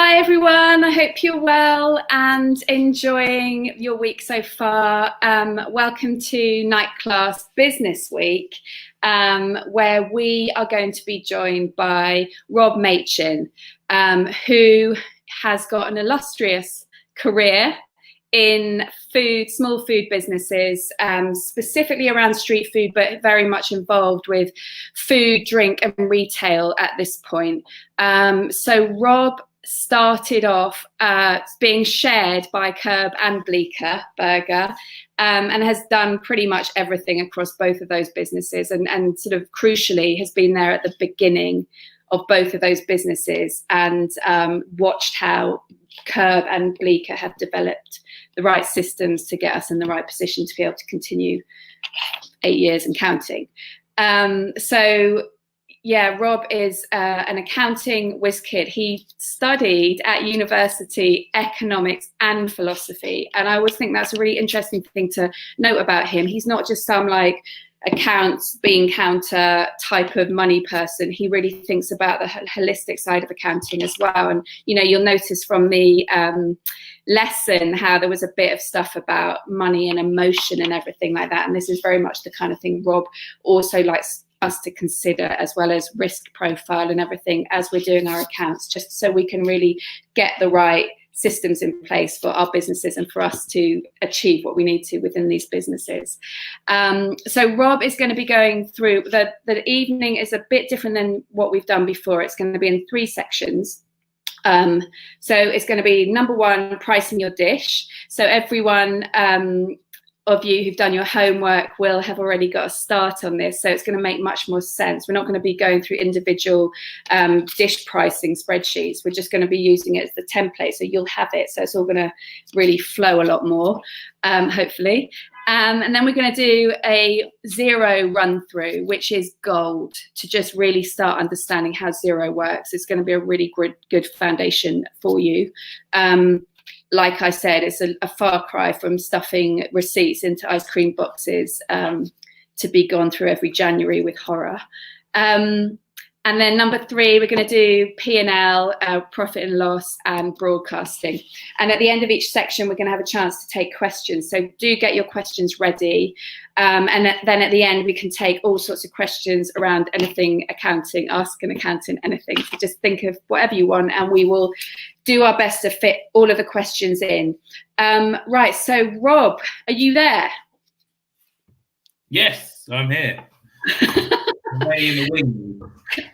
Hi everyone, I hope you're well and enjoying your week so far. Welcome to Night Class Business Week, where we are going to be joined by Rob Machin, who has got an illustrious career in small food businesses, specifically around street food, but very much involved with food, drink and retail at this point. So Rob started off being shared by Curb and Bleecker Burger, and has done pretty much everything across both of those businesses, and sort of crucially has been there at the beginning of both of those businesses, and watched how Curb and Bleecker have developed the right systems to get us in the right position to be able to continue 8 years and counting. Yeah, Rob is an accounting whiz kid. He studied at university economics and philosophy. And I always think that's a really interesting thing to note about him. He's not just some like accounts bean counter type of money person. He really thinks about the holistic side of accounting as well. And, you know, you'll notice from the lesson how there was a bit of stuff about money and emotion and everything like that. And this is very much the kind of thing Rob also likes us to consider, as well as risk profile and everything as we're doing our accounts, just so we can really get the right systems in place for our businesses and for us to achieve what we need to within these businesses. So Rob is going to be going through, the evening is a bit different than what we've done before. It's going to be in 3 sections. So it's going to be number 1, pricing your dish. So everyone of you who've done your homework will have already got a start on this, so it's going to make much more sense. We're not going to be going through individual dish pricing spreadsheets. We're just going to be using it as the template, so you'll have it, so it's all going to really flow a lot more, hopefully. And then we're going to do a zero run through, which is gold, to just really start understanding how zero works. It's going to be a really good foundation for you. Like I said, it's a far cry from stuffing receipts into ice cream boxes to be gone through every January with horror. And then number 3, we're going to do P&L, profit and loss, and broadcasting. And at the end of each section, we're going to have a chance to take questions. So do get your questions ready. And then at the end, we can take all sorts of questions around anything accounting, ask an accountant anything. So just think of whatever you want, and we will do our best to fit all of the questions in. Right, so Rob, are you there? Yes, I'm here. Away in the wind.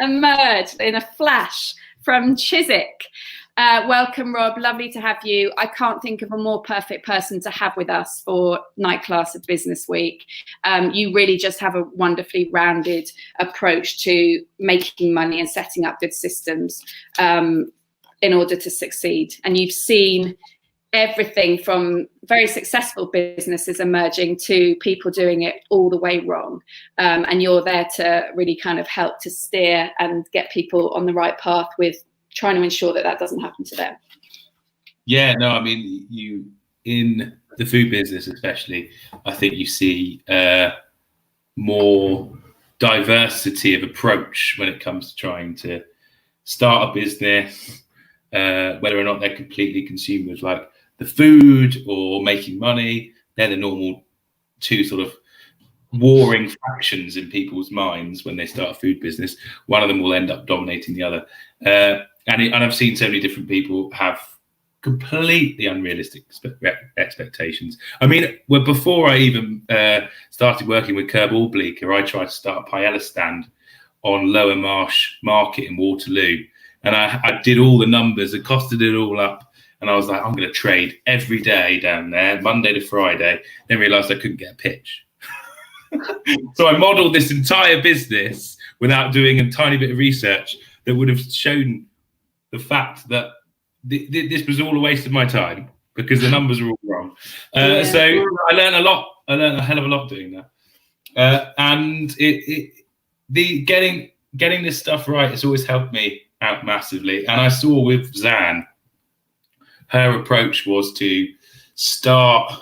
Emerged in a flash from Chiswick. Welcome, Rob. Lovely to have you. I can't think of a more perfect person to have with us for Night Class of Business Week. You really just have a wonderfully rounded approach to making money and setting up good systems in order to succeed. And you've seen everything from very successful businesses emerging to people doing it all the way wrong. And you're there to really kind of help to steer and get people on the right path with trying to ensure that that doesn't happen to them. Yeah, no, I mean, you in the food business especially, I think you see more diversity of approach when it comes to trying to start a business, whether or not they're completely consumed with like the food or making money. They're the normal 2 sort of warring factions in people's minds when they start a food business. One of them will end up dominating the other. And I've seen so many different people have completely unrealistic expectations. I mean, well, before I even started working with Curb or Bleecker, I tried to start a paella stand on Lower Marsh Market in Waterloo. And I did all the numbers and costed it all up. And I was like, I'm going to trade every day down there, Monday to Friday. Then realised I couldn't get a pitch. So I modelled this entire business without doing a tiny bit of research that would have shown the fact that this was all a waste of my time because the numbers were all wrong. So I learned a lot. I learned a hell of a lot doing that. And getting this stuff right has always helped me out massively. And I saw with Zan, her approach was to start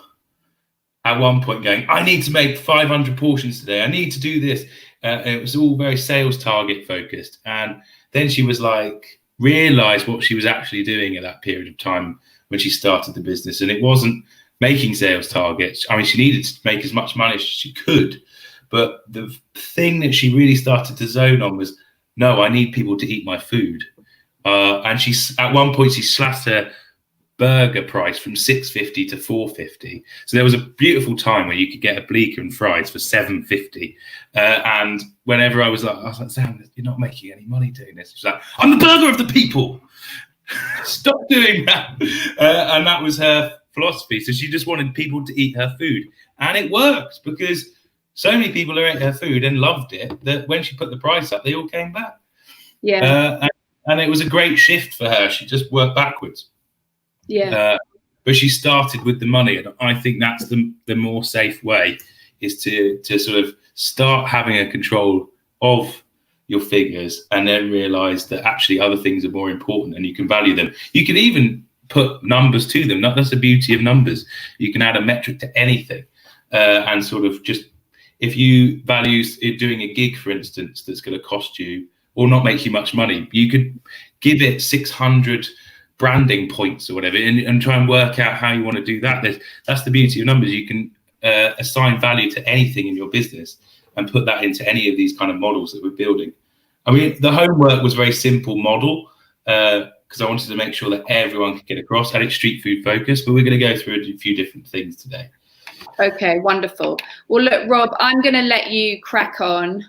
at one point going, I need to make 500 portions today. I need to do this. It was all very sales target focused. And then she was like, realized what she was actually doing at that period of time when she started the business. And it wasn't making sales targets. I mean, she needed to make as much money as she could. But the thing that she really started to zone on was, no, I need people to eat my food. And at one point, she slashed her burger price from $6.50 to $4.50. So there was a beautiful time where you could get a bleecker and fries for $7.50. And whenever I was like, Sam, you're not making any money doing this. She's like, I'm the burger of the people. Stop doing that. And that was her philosophy. So she just wanted people to eat her food. And it worked, because so many people who ate her food and loved it that when she put the price up, they all came back. Yeah. And it was a great shift for her. She just worked backwards. Yeah. But she started with the money, and I think that's the more safe way, is to sort of start having a control of your figures, and then realize that actually other things are more important and you can value them. You can even put numbers to them. That's the beauty of numbers. You can add a metric to anything, and sort of just, if you value doing a gig, for instance, that's going to cost you or not make you much money, you could give it 600 branding points or whatever, and try and work out how you want to do that. That's the beauty of numbers. You can assign value to anything in your business and put that into any of these kind of models that we're building. I mean, the homework was a very simple model, because I wanted to make sure that everyone could get across, and it's street food focused, but we're going to go through a few different things today. Okay, wonderful. Well, look, Rob, I'm going to let you crack on,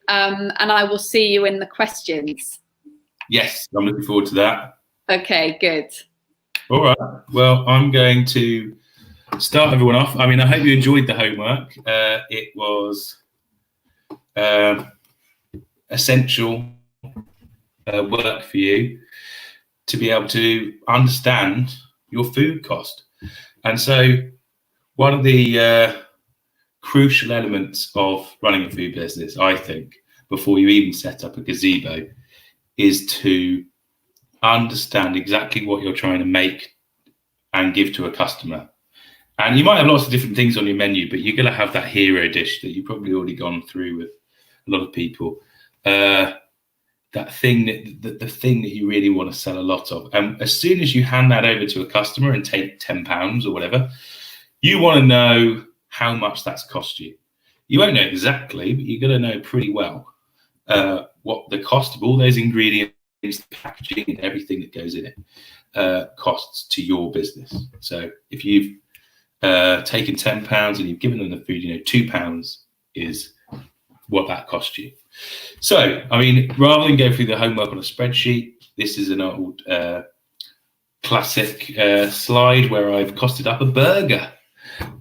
and I will see you in the questions. Yes, I'm looking forward to that. Okay, good. All right. Well, I'm going to start everyone off. I mean, I hope you enjoyed the homework. It was essential work for you to be able to understand your food cost. And so one of the crucial elements of running a food business, I think, before you even set up a gazebo, is to understand exactly what you're trying to make and give to a customer. And you might have lots of different things on your menu, but you're going to have that hero dish that you've probably already gone through with a lot of people. That thing the thing that you really want to sell a lot of. And as soon as you hand that over to a customer and take £10 or whatever, you want to know how much that's cost you. You won't know exactly, but you're going to know pretty well what the cost of all those ingredients, the packaging and everything that goes in it costs to your business. So if you've taken £10 and you've given them the food, £2 is what that cost you. So, I mean, rather than go through the homework on a spreadsheet, this is an old classic slide where I've costed up a burger,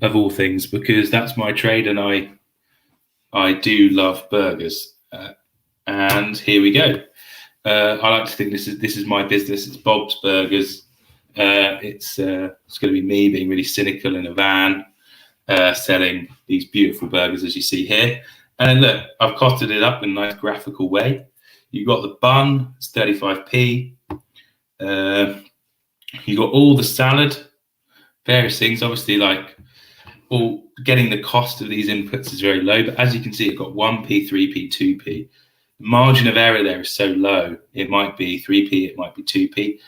of all things, because that's my trade, and I do love burgers. And here we go. I like to think this is my business. It's Bob's Burgers. It's going to be me being really cynical in a van, selling these beautiful burgers, as you see here. And look, I've costed it up in a nice graphical way. You've got the bun, it's 35p. You've got all the salad, various things. Obviously, like, all getting the cost of these inputs is very low. But as you can see, it's got 1p, 3p, 2p. The margin of error there is so low. It might be 3p, it might be 2p.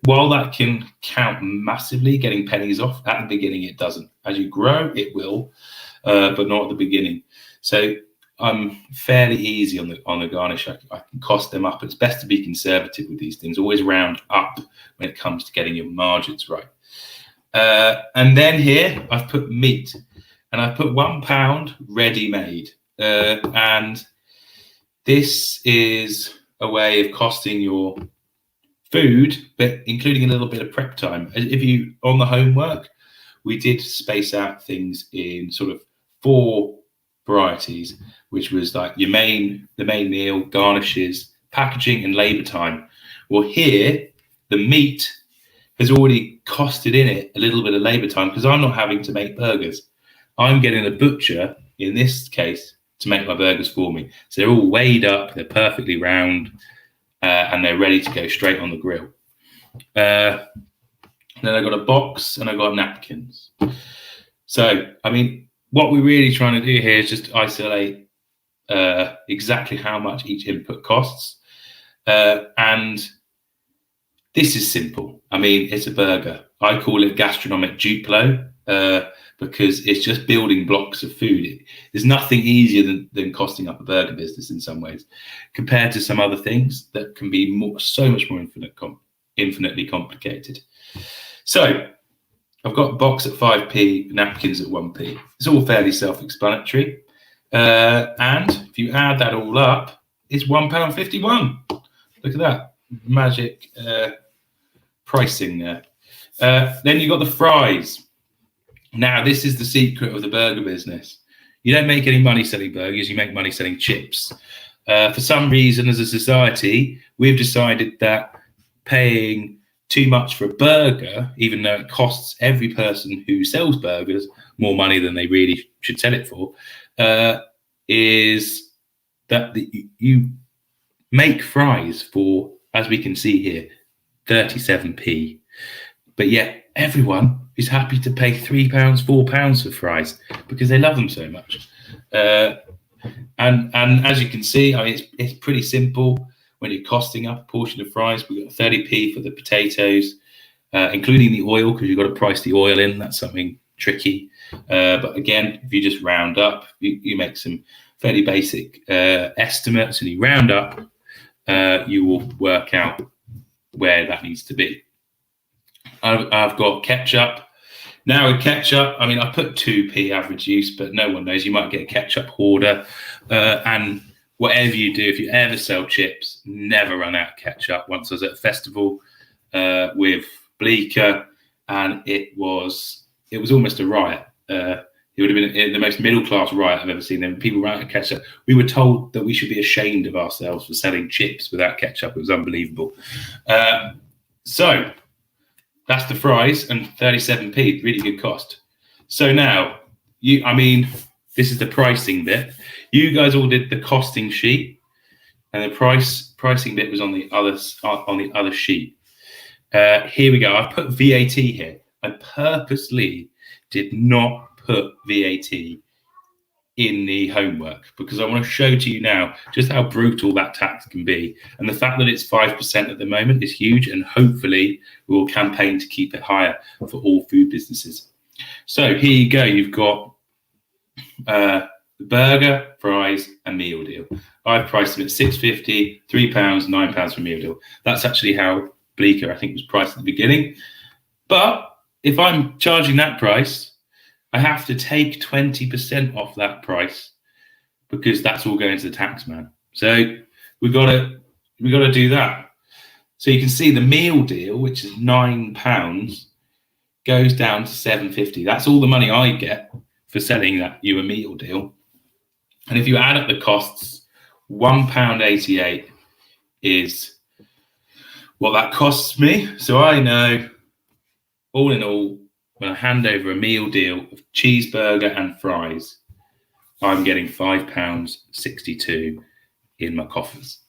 While that can count massively, getting pennies off, at the beginning it doesn't. As you grow, it will, but not at the beginning. So I'm fairly easy on the garnish. I can cost them up. It's best to be conservative with these things. Always round up when it comes to getting your margins right. And then here I've put meat, and I've put £1 ready-made. And this is a way of costing your food, but including a little bit of prep time. If you, on the homework, we did space out things in sort of 4 varieties, which was like the main meal, garnishes, packaging, and labor time. Well, here the meat has already costed in it a little bit of labor time, because I'm not having to make burgers. I'm getting a butcher, in this case, to make my burgers for me. So they're all weighed up, they're perfectly round, and they're ready to go straight on the grill. Then I got a box and I got napkins. So, I mean, what we're really trying to do here is just isolate exactly how much each input costs. And this is simple. I mean, it's a burger. I call it gastronomic Duplo because it's just building blocks of food. There's nothing easier than costing up a burger business in some ways, compared to some other things that can be so much more infinitely complicated. So I've got a box at 5p, napkins at 1p. It's all fairly self-explanatory. And if you add that all up, it's £1.51. Look at that magic pricing there. Then you've got the fries. Now, this is the secret of the burger business. You don't make any money selling burgers, you make money selling chips. For some reason, as a society, we've decided that paying too much for a burger, even though it costs every person who sells burgers more money than they really should sell it for, is that you make fries for, as we can see here, 37p. But yet everyone is happy to pay £3, £4 for fries because they love them so much. And as you can see, I mean, it's pretty simple. When you're costing up a portion of fries, we've got 30p for the potatoes, including the oil, because you've got to price the oil in. That's something tricky. But again, if you just round up, you make some fairly basic estimates and you round up, you will work out where that needs to be. I've got ketchup. Now with ketchup, I mean, I put 2p average use, but no one knows. You might get a ketchup hoarder. And whatever you do, if you ever sell chips, never run out of ketchup. Once I was at a festival with Bleecker, and it was almost a riot. It would have been the most middle-class riot I've ever seen. There were people ran out of ketchup. We were told that we should be ashamed of ourselves for selling chips without ketchup. It was unbelievable. So that's the fries, and 37p, really good cost. So now, I mean, this is the pricing bit. You guys all did the costing sheet, and the pricing bit was on the other sheet. Here we go. I put VAT here. I purposely did not put VAT in the homework because I want to show to you now just how brutal that tax can be. And the fact that it's 5% at the moment is huge, and hopefully we will campaign to keep it higher for all food businesses. So here you go. You've got the burger, fries, and meal deal. I've priced them at £6.50, £3, £9 for meal deal. That's actually how Bleecker, I think, was priced at the beginning. But if I'm charging that price, I have to take 20% off that price because that's all going to the tax man. So we got to do that. So you can see the meal deal, which is £9, goes down to £7.50. That's all the money I get for selling you a meal deal. And if you add up the costs, £1.88 is what that costs me. So I know, all in all, when I hand over a meal deal of cheeseburger and fries, I'm getting £5.62 in my coffers.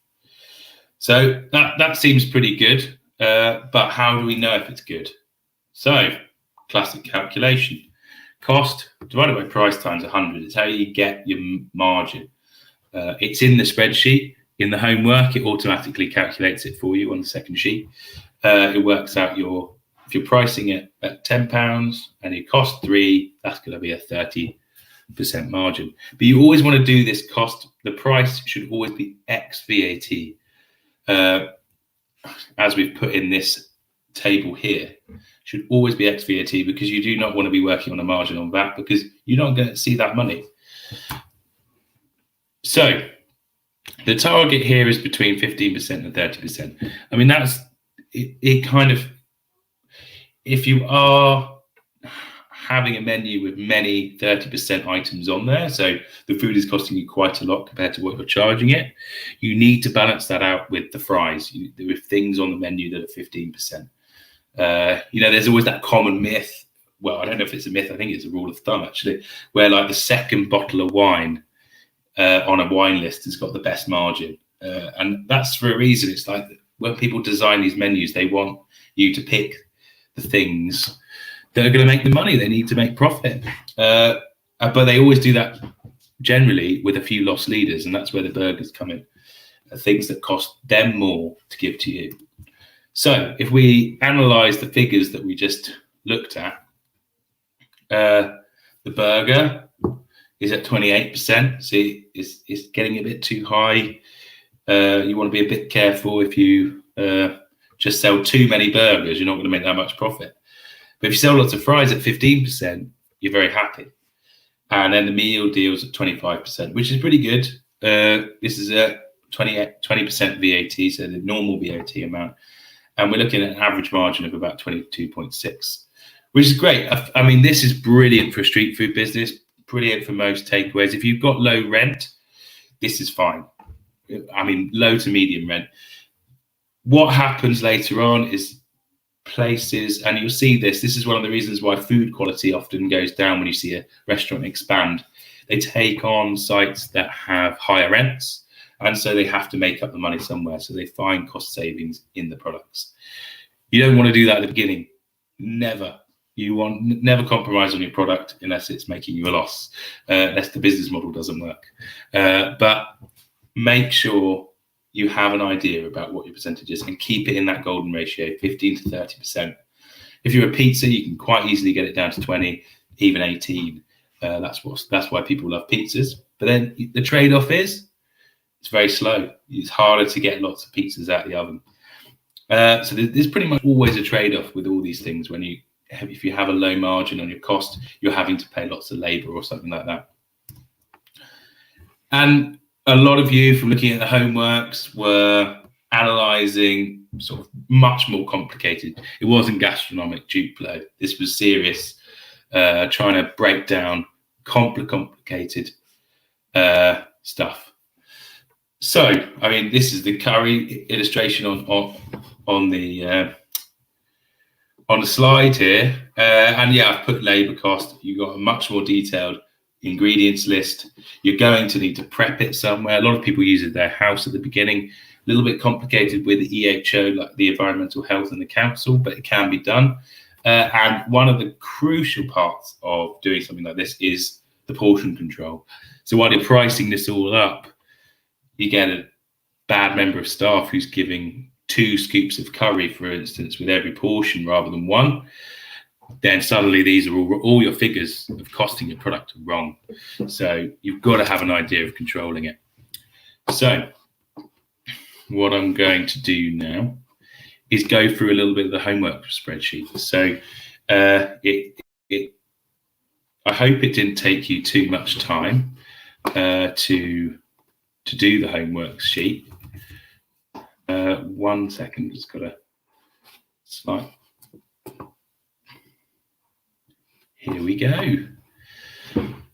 So that seems pretty good. But how do we know if it's good? So, classic calculation. Cost divided by price times 100 is how you get your margin. It's in the spreadsheet. In the homework, it automatically calculates it for you on the second sheet. It works out if you're pricing it at £10 and it costs £3, that's going to be a 30% margin. But you always want to do this cost. The price should always be ex VAT. As we've put in this table here, should always be ex VAT because you do not want to be working on a margin on VAT because you're not going to see that money. So the target here is between 15% and 30%. I mean, that's it kind of, if you are having a menu with many 30% items on there, so the food is costing you quite a lot compared to what you're charging it, you need to balance that out with the fries, with things on the menu that are 15%. There's always that common myth. Well, I don't know if it's a myth. I think it's a rule of thumb, actually, where like the second bottle of wine on a wine list has got the best margin. And that's for a reason. It's like when people design these menus, they want you to pick the things that are going to make the money. They need to make profit. But they always do that generally with a few loss leaders, and that's where the burgers come in. things that cost them more to give to you. So if we analyze the figures that we just looked at, the burger is at 28%. See, it's getting a bit too high. You want to be a bit careful. If you just sell too many burgers, you're not going to make that much profit. But if you sell lots of fries at 15%, you're very happy. And then the meal deal's at 25%, which is pretty good. This is a 20% VAT, so the normal VAT amount. And we're looking at an average margin of about 22.6, which is great. I mean, this is brilliant for a street food business, brilliant for most takeaways. If you've got low rent, this is fine. I mean, low to medium rent. What happens later on is places, and you'll see this is one of the reasons why food quality often goes down when you see a restaurant expand. They take on sites that have higher rents, and so they have to make up the money somewhere. So they find cost savings in the products. You don't want to do that at the beginning. Never. Never compromise on your product unless it's making you a loss, unless the business model doesn't work. But make sure you have an idea about what your percentage is and keep it in that golden ratio, 15 to 30%. If you're a pizza, you can quite easily get it down to 20, even 18. That's why people love pizzas. But then the trade-off is it's very slow. It's harder to get lots of pizzas out of the oven. So there's pretty much always a trade-off with all these things. If you have a low margin on your cost, you're having to pay lots of labor or something like that. And a lot of you, from looking at the homeworks, were analysing sort of much more complicated. It wasn't gastronomic Duplo. This was serious, trying to break down complicated stuff. So, I mean, this is the curry illustration on the slide here, and yeah, I've put labour cost. You've got a much more detailed ingredients list. You're going to need to prep it somewhere. A lot of people use it at their house at the beginning. A little bit complicated with the EHO, like the Environmental Health and the Council, but it can be done. And one of the crucial parts of doing something like this is the portion control. So while you're pricing this all up, you get a bad member of staff who's giving 2 scoops of curry, for instance, with every portion rather than 1. Then suddenly these are all your figures of costing your product are wrong. So you've got to have an idea of controlling it. So what I'm going to do now is go through a little bit of the homework spreadsheet. So I hope it didn't take you too much time to do the homework sheet. 1 second, just got a slide. Here we go.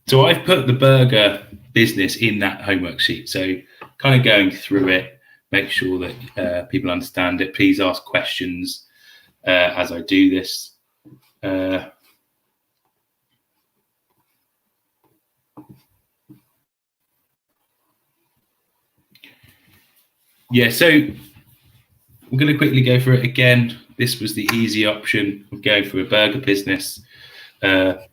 So I've put the burger business in that homework sheet. So kind of going through it, make sure that people understand it. Please ask questions as I do this. Yeah, so we're going to quickly go through it again. This was the easy option of going through a burger business. It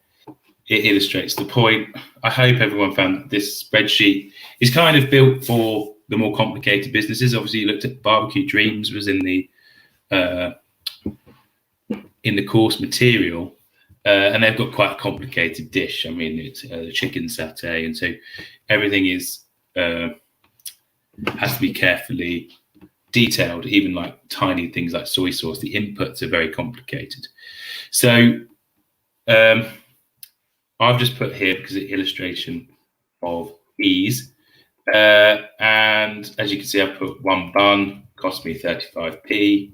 illustrates the point. I hope everyone found this spreadsheet is kind of built for the more complicated businesses. Obviously, you looked at Barbecue Dreams was in the course material, and they've got quite a complicated dish. I mean, it's a chicken satay, and so everything is has to be carefully detailed. Even like tiny things like soy sauce, the inputs are very complicated. So I've just put here because it's illustration of ease. And as you can see, I've put 1 bun, cost me 35p,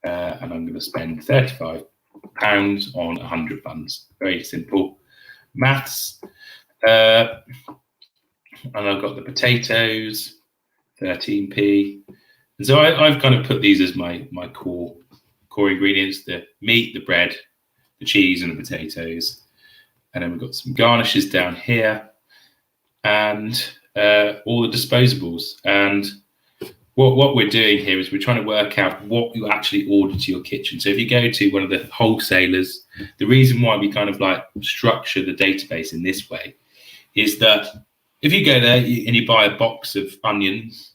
and I'm going to spend £35 on 100 buns. Very simple maths. And I've got the potatoes, 13p. And so I've kind of put these as my core ingredients: the meat, the bread, the cheese, and the potatoes. And then we've got some garnishes down here, and all the disposables. And what we're doing here is we're trying to work out what you actually order to your kitchen. So if you go to one of the wholesalers, the reason why we kind of like structure the database in this way is that if you go there and you buy a box of onions,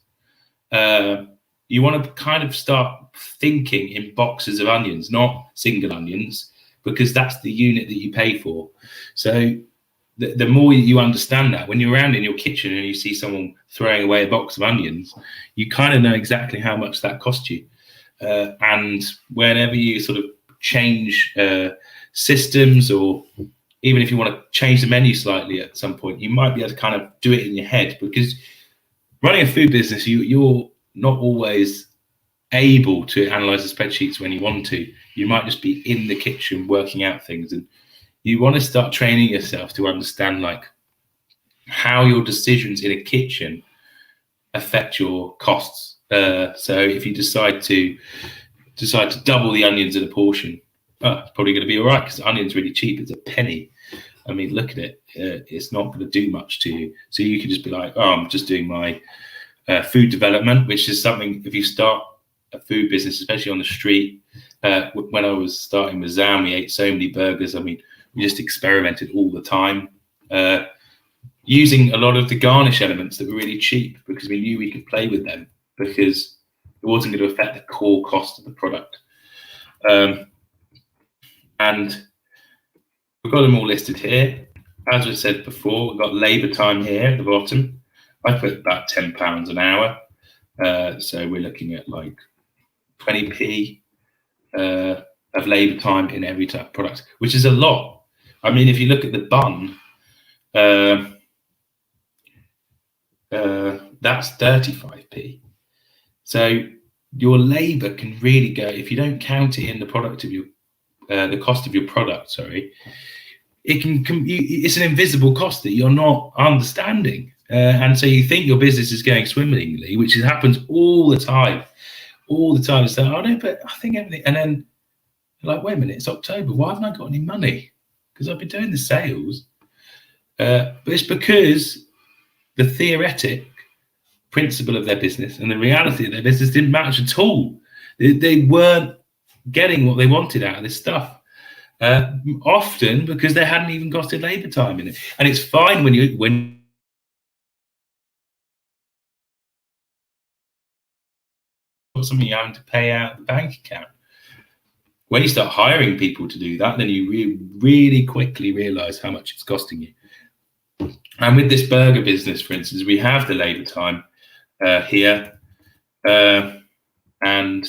you want to kind of start thinking in boxes of onions, not single onions, because that's the unit that you pay for. So the more you understand that, when you're around in your kitchen and you see someone throwing away a box of onions, you kind of know exactly how much that cost you. And whenever you sort of change systems, or even if you want to change the menu slightly at some point, you might be able to kind of do it in your head, because running a food business, you're not always able to analyze the spreadsheets when you want to. You might just be in the kitchen working out things, and you want to start training yourself to understand like how your decisions in a kitchen affect your costs. So if you decide to double the onions in a portion, it's probably going to be all right, because the onion's really cheap. It's a penny. I mean, look at it. It's not going to do much to you. So you can just be like, oh, I'm just doing my food development, which is something, if you start a food business, especially on the street. When I was starting with Zam, we ate so many burgers. I mean, we just experimented all the time, using a lot of the garnish elements that were really cheap, because we knew we could play with them, because it wasn't going to affect the core cost of the product. And we've got them all listed here. As I said before, we've got labour time here at the bottom. I put about £10 an hour. So we're looking at like 20p of labour time in every type of product, which is a lot. I mean, if you look at the bun, that's 35p. So your labour can really go, if you don't count it in the product of your, the cost of your product, sorry, it can, it's an invisible cost that you're not understanding. And so you think your business is going swimmingly, which happens all the time. All the time. So, oh no, but I think everything, and then you're like, wait a minute, it's October. Why haven't I got any money? Because I've been doing the sales. But it's because the theoretic principle of their business and the reality of their business didn't match at all. They weren't getting what they wanted out of this stuff. Often because they hadn't even got labour time in it. And it's fine when something you're having to pay out the bank account. When you start hiring people to do that, then you really quickly realize how much it's costing you. And with this burger business, for instance, we have the labour time here, and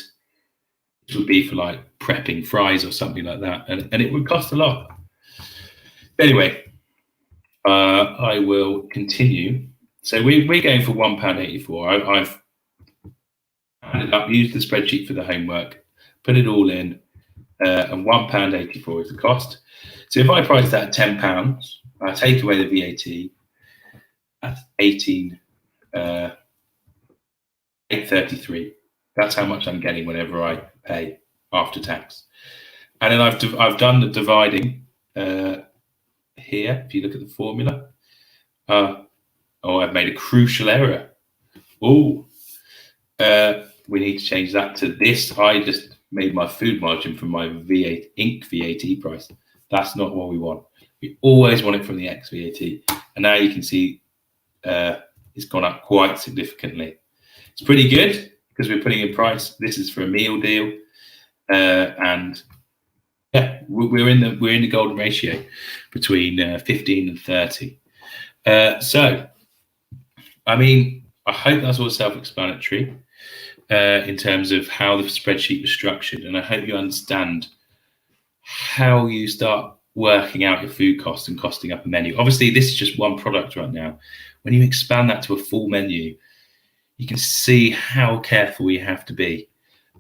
it would be for like prepping fries or something like that, and it would cost a lot. Anyway, I will continue. So we're going for £1.84. I've added up, used the spreadsheet for the homework, put it all in, and £1.84 is the cost. So if I price that at £10, I take away the VAT, that's 833. That's how much I'm getting whenever I pay after tax. And then I've done the dividing here. If you look at the formula, I've made a crucial error. We need to change that to this. I just made my food margin from my Inc. VAT price. That's not what we want. We always want it from the ex VAT. And now you can see it's gone up quite significantly. It's pretty good because we're putting in price. This is for a meal deal, and yeah, we're in the golden ratio between 15 and 30. So, I mean, I hope that's all self-explanatory in terms of how the spreadsheet was structured, and I hope you understand how you start working out your food costs and costing up a menu. Obviously, this is just one product right now. When you expand that to a full menu, you can see how careful you have to be,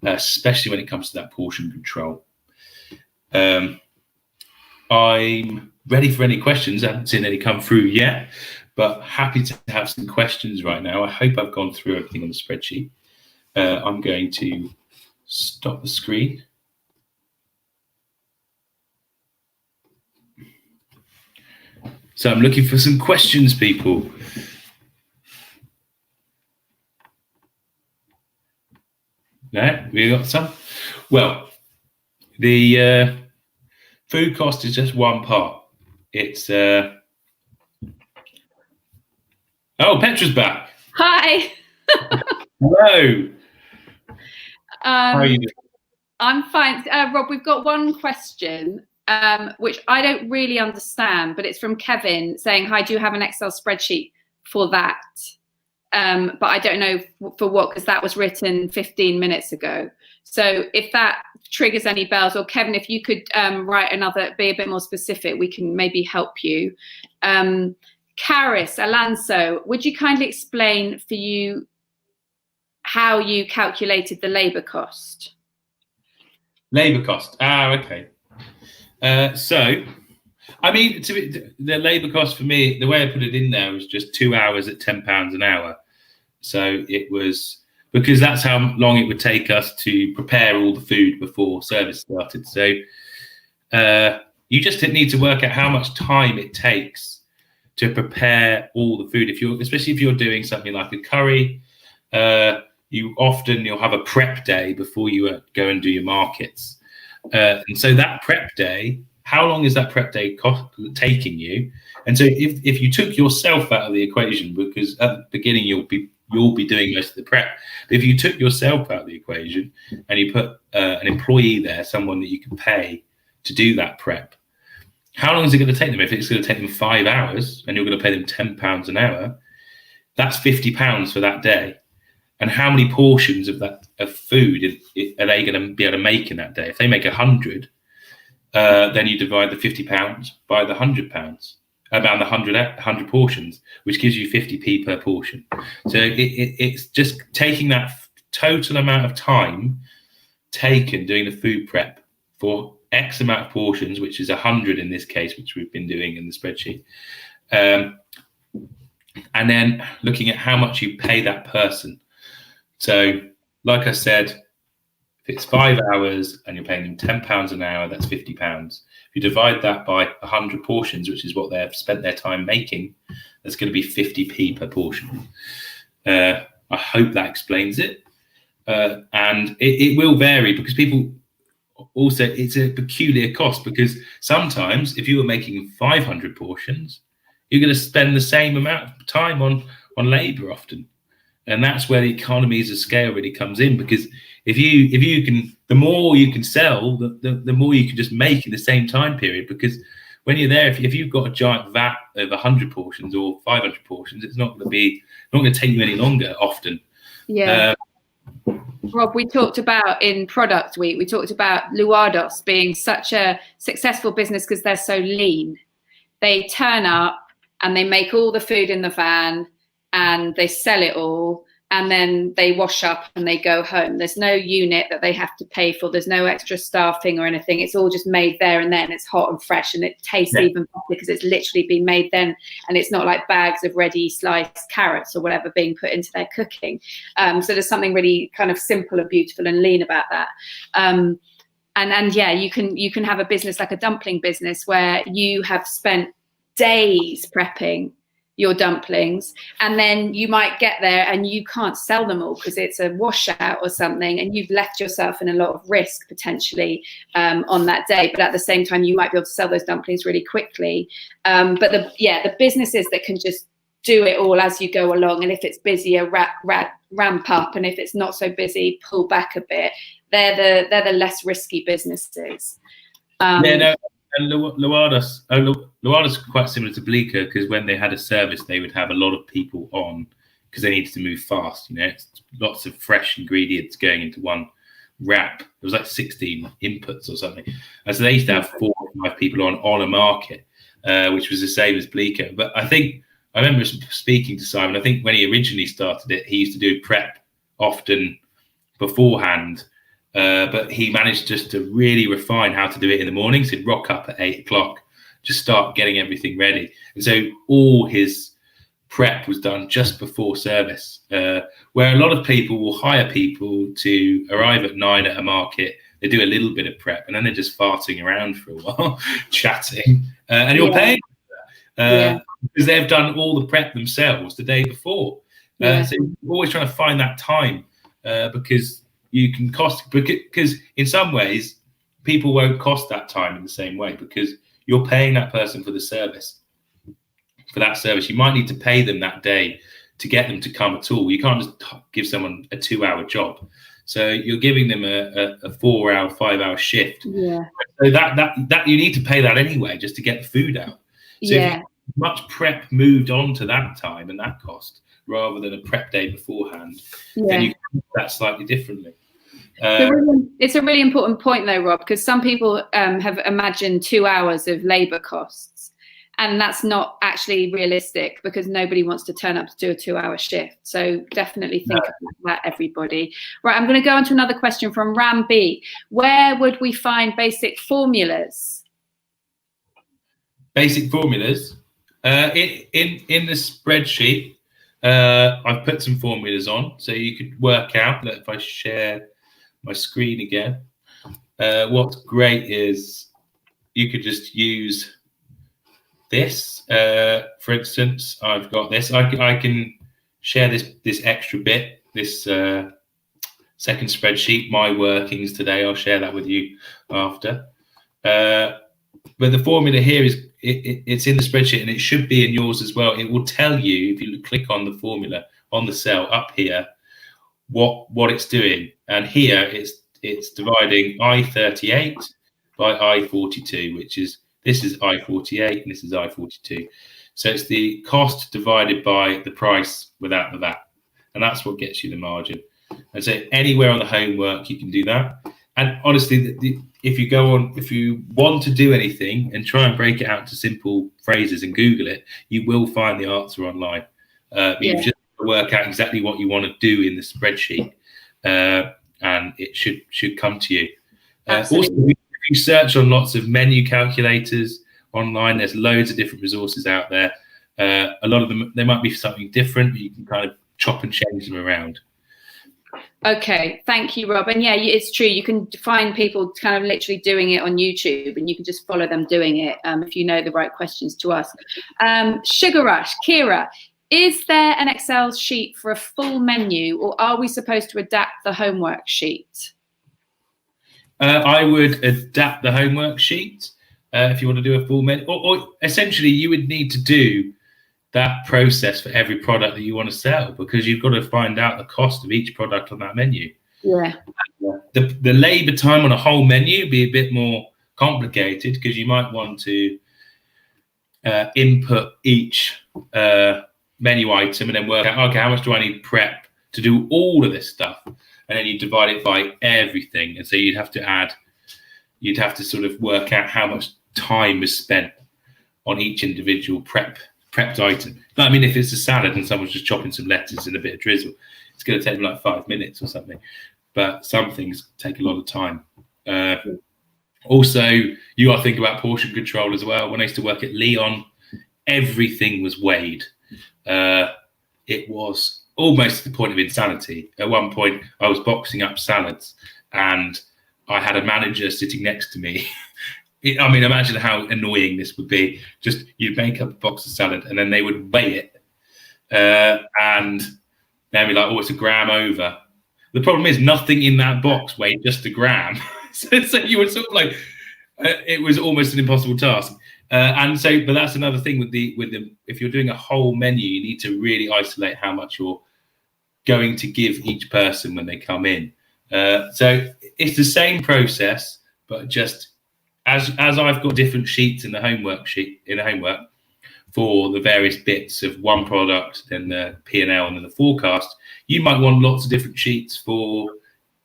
especially when it comes to that portion control. I'm ready for any questions. I haven't seen any come through yet, but happy to have some questions right now. I hope I've gone through everything on the spreadsheet. I'm going to stop the screen. So I'm looking for some questions, people. No, we got some. Well, the food cost is just one part. It's oh, Petra's back. Hi. Hello. How are you doing? I'm fine. Rob, we've got one question, which I don't really understand, but it's from Kevin saying, hi, do you have an Excel spreadsheet for that? But I don't know for what, because that was written 15 minutes ago. So if that triggers any bells, or Kevin, if you could write another, be a bit more specific, we can maybe help you. Caris Alonso, would you kindly explain for you how you calculated the labour cost? Labour cost. Okay. So, I mean, the labour cost for me, the way I put it in there was just 2 hours at £10 an hour. So it was, because that's how long it would take us to prepare all the food before service started. So you just need to work out how much time it takes to prepare all the food. Especially if you're doing something like a curry, you'll have a prep day before you go and do your markets. And so that prep day, how long is that prep day taking you? And so if you took yourself out of the equation, because at the beginning you'll be doing most of the prep. But if you took yourself out of the equation and you put an employee there, someone that you can pay to do that prep, how long is it going to take them? If it's going to take them 5 hours and you're going to pay them £10 an hour, that's £50 for that day. And how many portions of food are they going to be able to make in that day? If they make 100, then you divide the £50 by the £100, about the 100 portions, which gives you 50p per portion. So it's just taking that total amount of time taken doing the food prep for X amount of portions, which is 100 in this case, which we've been doing in the spreadsheet. And then looking at how much you pay that person. So, like I said, if it's 5 hours and you're paying them £10 an hour, that's £50. If you divide that by 100 portions, which is what they've spent their time making, that's going to be 50p per portion. I hope that explains it. And it will vary, because people also, it's a peculiar cost, because sometimes if you were making 500 portions, you're going to spend the same amount of time on labour often. And that's where the economies of scale really comes in, because if you can, the more you can sell, the more you can just make in the same time period. Because when you're there, if you've got a giant vat of 100 portions or 500 portions, it's not going to take you any longer often. Yeah. Rob, we talked about in Product Week, we talked about Luados being such a successful business because they're so lean. They turn up and they make all the food in the van, and they sell it all, and then they wash up and they go home. There's no unit that they have to pay for. There's no extra staffing or anything. It's all just made there and then. It's hot and fresh, and it tastes even better because it's literally been made then, and it's not like bags of ready sliced carrots or whatever being put into their cooking. So there's something really kind of simple and beautiful and lean about that. And yeah, you can have a business like a dumpling business where you have spent days prepping your dumplings, and then you might get there and you can't sell them all because it's a washout or something, and you've left yourself in a lot of risk potentially on that day. But at the same time, you might be able to sell those dumplings really quickly. But the businesses that can just do it all as you go along, and if it's busier, ramp up, and if it's not so busy, pull back a bit. They're the less risky businesses. And Luados is quite similar to Bleecker, because when they had a service, they would have a lot of people on because they needed to move fast. It's lots of fresh ingredients going into one wrap. It was like 16 inputs or something. And so they used to have 4 or 5 people on a market, which was the same as Bleecker. But I remember speaking to Simon. I think when he originally started it, he used to do prep often beforehand. But he managed just to really refine how to do it in the morning. So he'd rock up at 8 o'clock, just start getting everything ready. And so all his prep was done just before service, where a lot of people will hire people to arrive at 9 at a market. They do a little bit of prep, and then they're just farting around for a while, chatting, and you're paying because they've done all the prep themselves the day before. So you're always trying to find that time, because you can because in some ways people won't cost that time in the same way, because you're paying that person for the service. For that service, you might need to pay them that day to get them to come at all. You can't just give someone a 2-hour job. So you're giving them a 4-hour, 5-hour shift. Yeah. So that you need to pay that anyway just to get the food out. So yeah. if much prep moved on to that time and that cost rather than a prep day beforehand, then you can do that slightly differently. It's a really important point though, Rob, because some people have imagined 2 hours of labour costs, and that's not actually realistic because nobody wants to turn up to do a 2-hour shift. So definitely think about that, everybody. Right, I'm going to go on to another question from Ram B. Where would we find basic formulas? Basic formulas? In the spreadsheet, I've put some formulas on, so you could work out that if I share my screen again, what's great is you could just use this. For instance, I've got this. I can share this extra bit, this second spreadsheet, my workings today. I'll share that with you after. But the formula here is it's in the spreadsheet, and it should be in yours as well. It will tell you if you click on the formula on the cell up here what it's doing, and here it's dividing I38 by I42, which is this is I48 and this is I42. So it's the cost divided by the price without the VAT, and that's what gets you the margin. And so anywhere on the homework you can do that. And honestly, if you want to do anything and try and break it out to simple phrases and Google it, you will find the answer online. You've just got to work out exactly what you want to do in the spreadsheet, and it should come to you. Also, if you search on lots of menu calculators online, there's loads of different resources out there. A lot of them, there might be something different, but you can kind of chop and change them around. Okay, thank you, Rob. And yeah, it's true. You can find people kind of literally doing it on YouTube, and you can just follow them doing it if you know the right questions to ask. Sugar Rush, Kira, is there an Excel sheet for a full menu, or are we supposed to adapt the homework sheet? I would adapt the homework sheet if you want to do a full menu, or essentially you would need to do that process for every product that you want to sell, because you've got to find out the cost of each product on that menu. Yeah. The labor time on a whole menu be a bit more complicated, because you might want to input each menu item and then work out, okay, how much do I need prep to do all of this stuff? And then you divide it by everything. And so you'd have to sort of work out how much time is spent on each individual prepped item. I mean, if it's a salad and someone's just chopping some lettuce and a bit of drizzle, it's going to take them like 5 minutes or something. But some things take a lot of time. Also, you got to think about portion control as well. When I used to work at Leon, everything was weighed. It was almost to the point of insanity. At one point, I was boxing up salads, and I had a manager sitting next to me. I mean, imagine how annoying this would be. Just you'd make up a box of salad, and then they would weigh it, and they'd be like, "Oh, it's a gram over." The problem is nothing in that box weighed just a gram, so you were sort of like, it was almost an impossible task. But that's another thing with the if you're doing a whole menu, you need to really isolate how much you're going to give each person when they come in. So it's the same process, but just as I've got different sheets in the homework for the various bits of one product, then the P&L, and then the forecast, you might want lots of different sheets for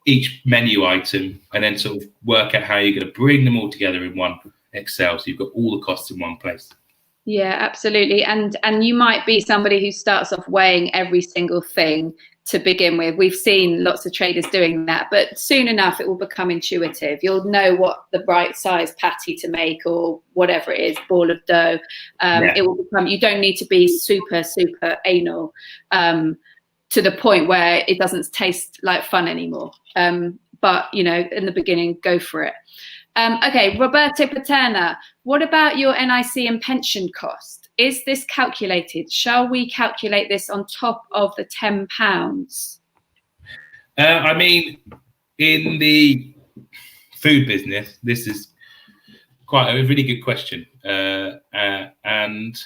each menu item, and then sort of work out how you're going to bring them all together in one Excel, so you've got all the costs in one place. Yeah, absolutely. And you might be somebody who starts off weighing every single thing to begin with. We've seen lots of traders doing that, but soon enough it will become intuitive. You'll know what the right size patty to make, or whatever it is, ball of dough. It will become, you don't need to be super anal to the point where it doesn't taste like fun anymore. But you know, in the beginning, go for it. Okay, Roberto Paterna, what about your NIC and pension cost? Is this calculated? Shall we calculate this on top of the £10? I mean, in the food business, this is quite a really good question. And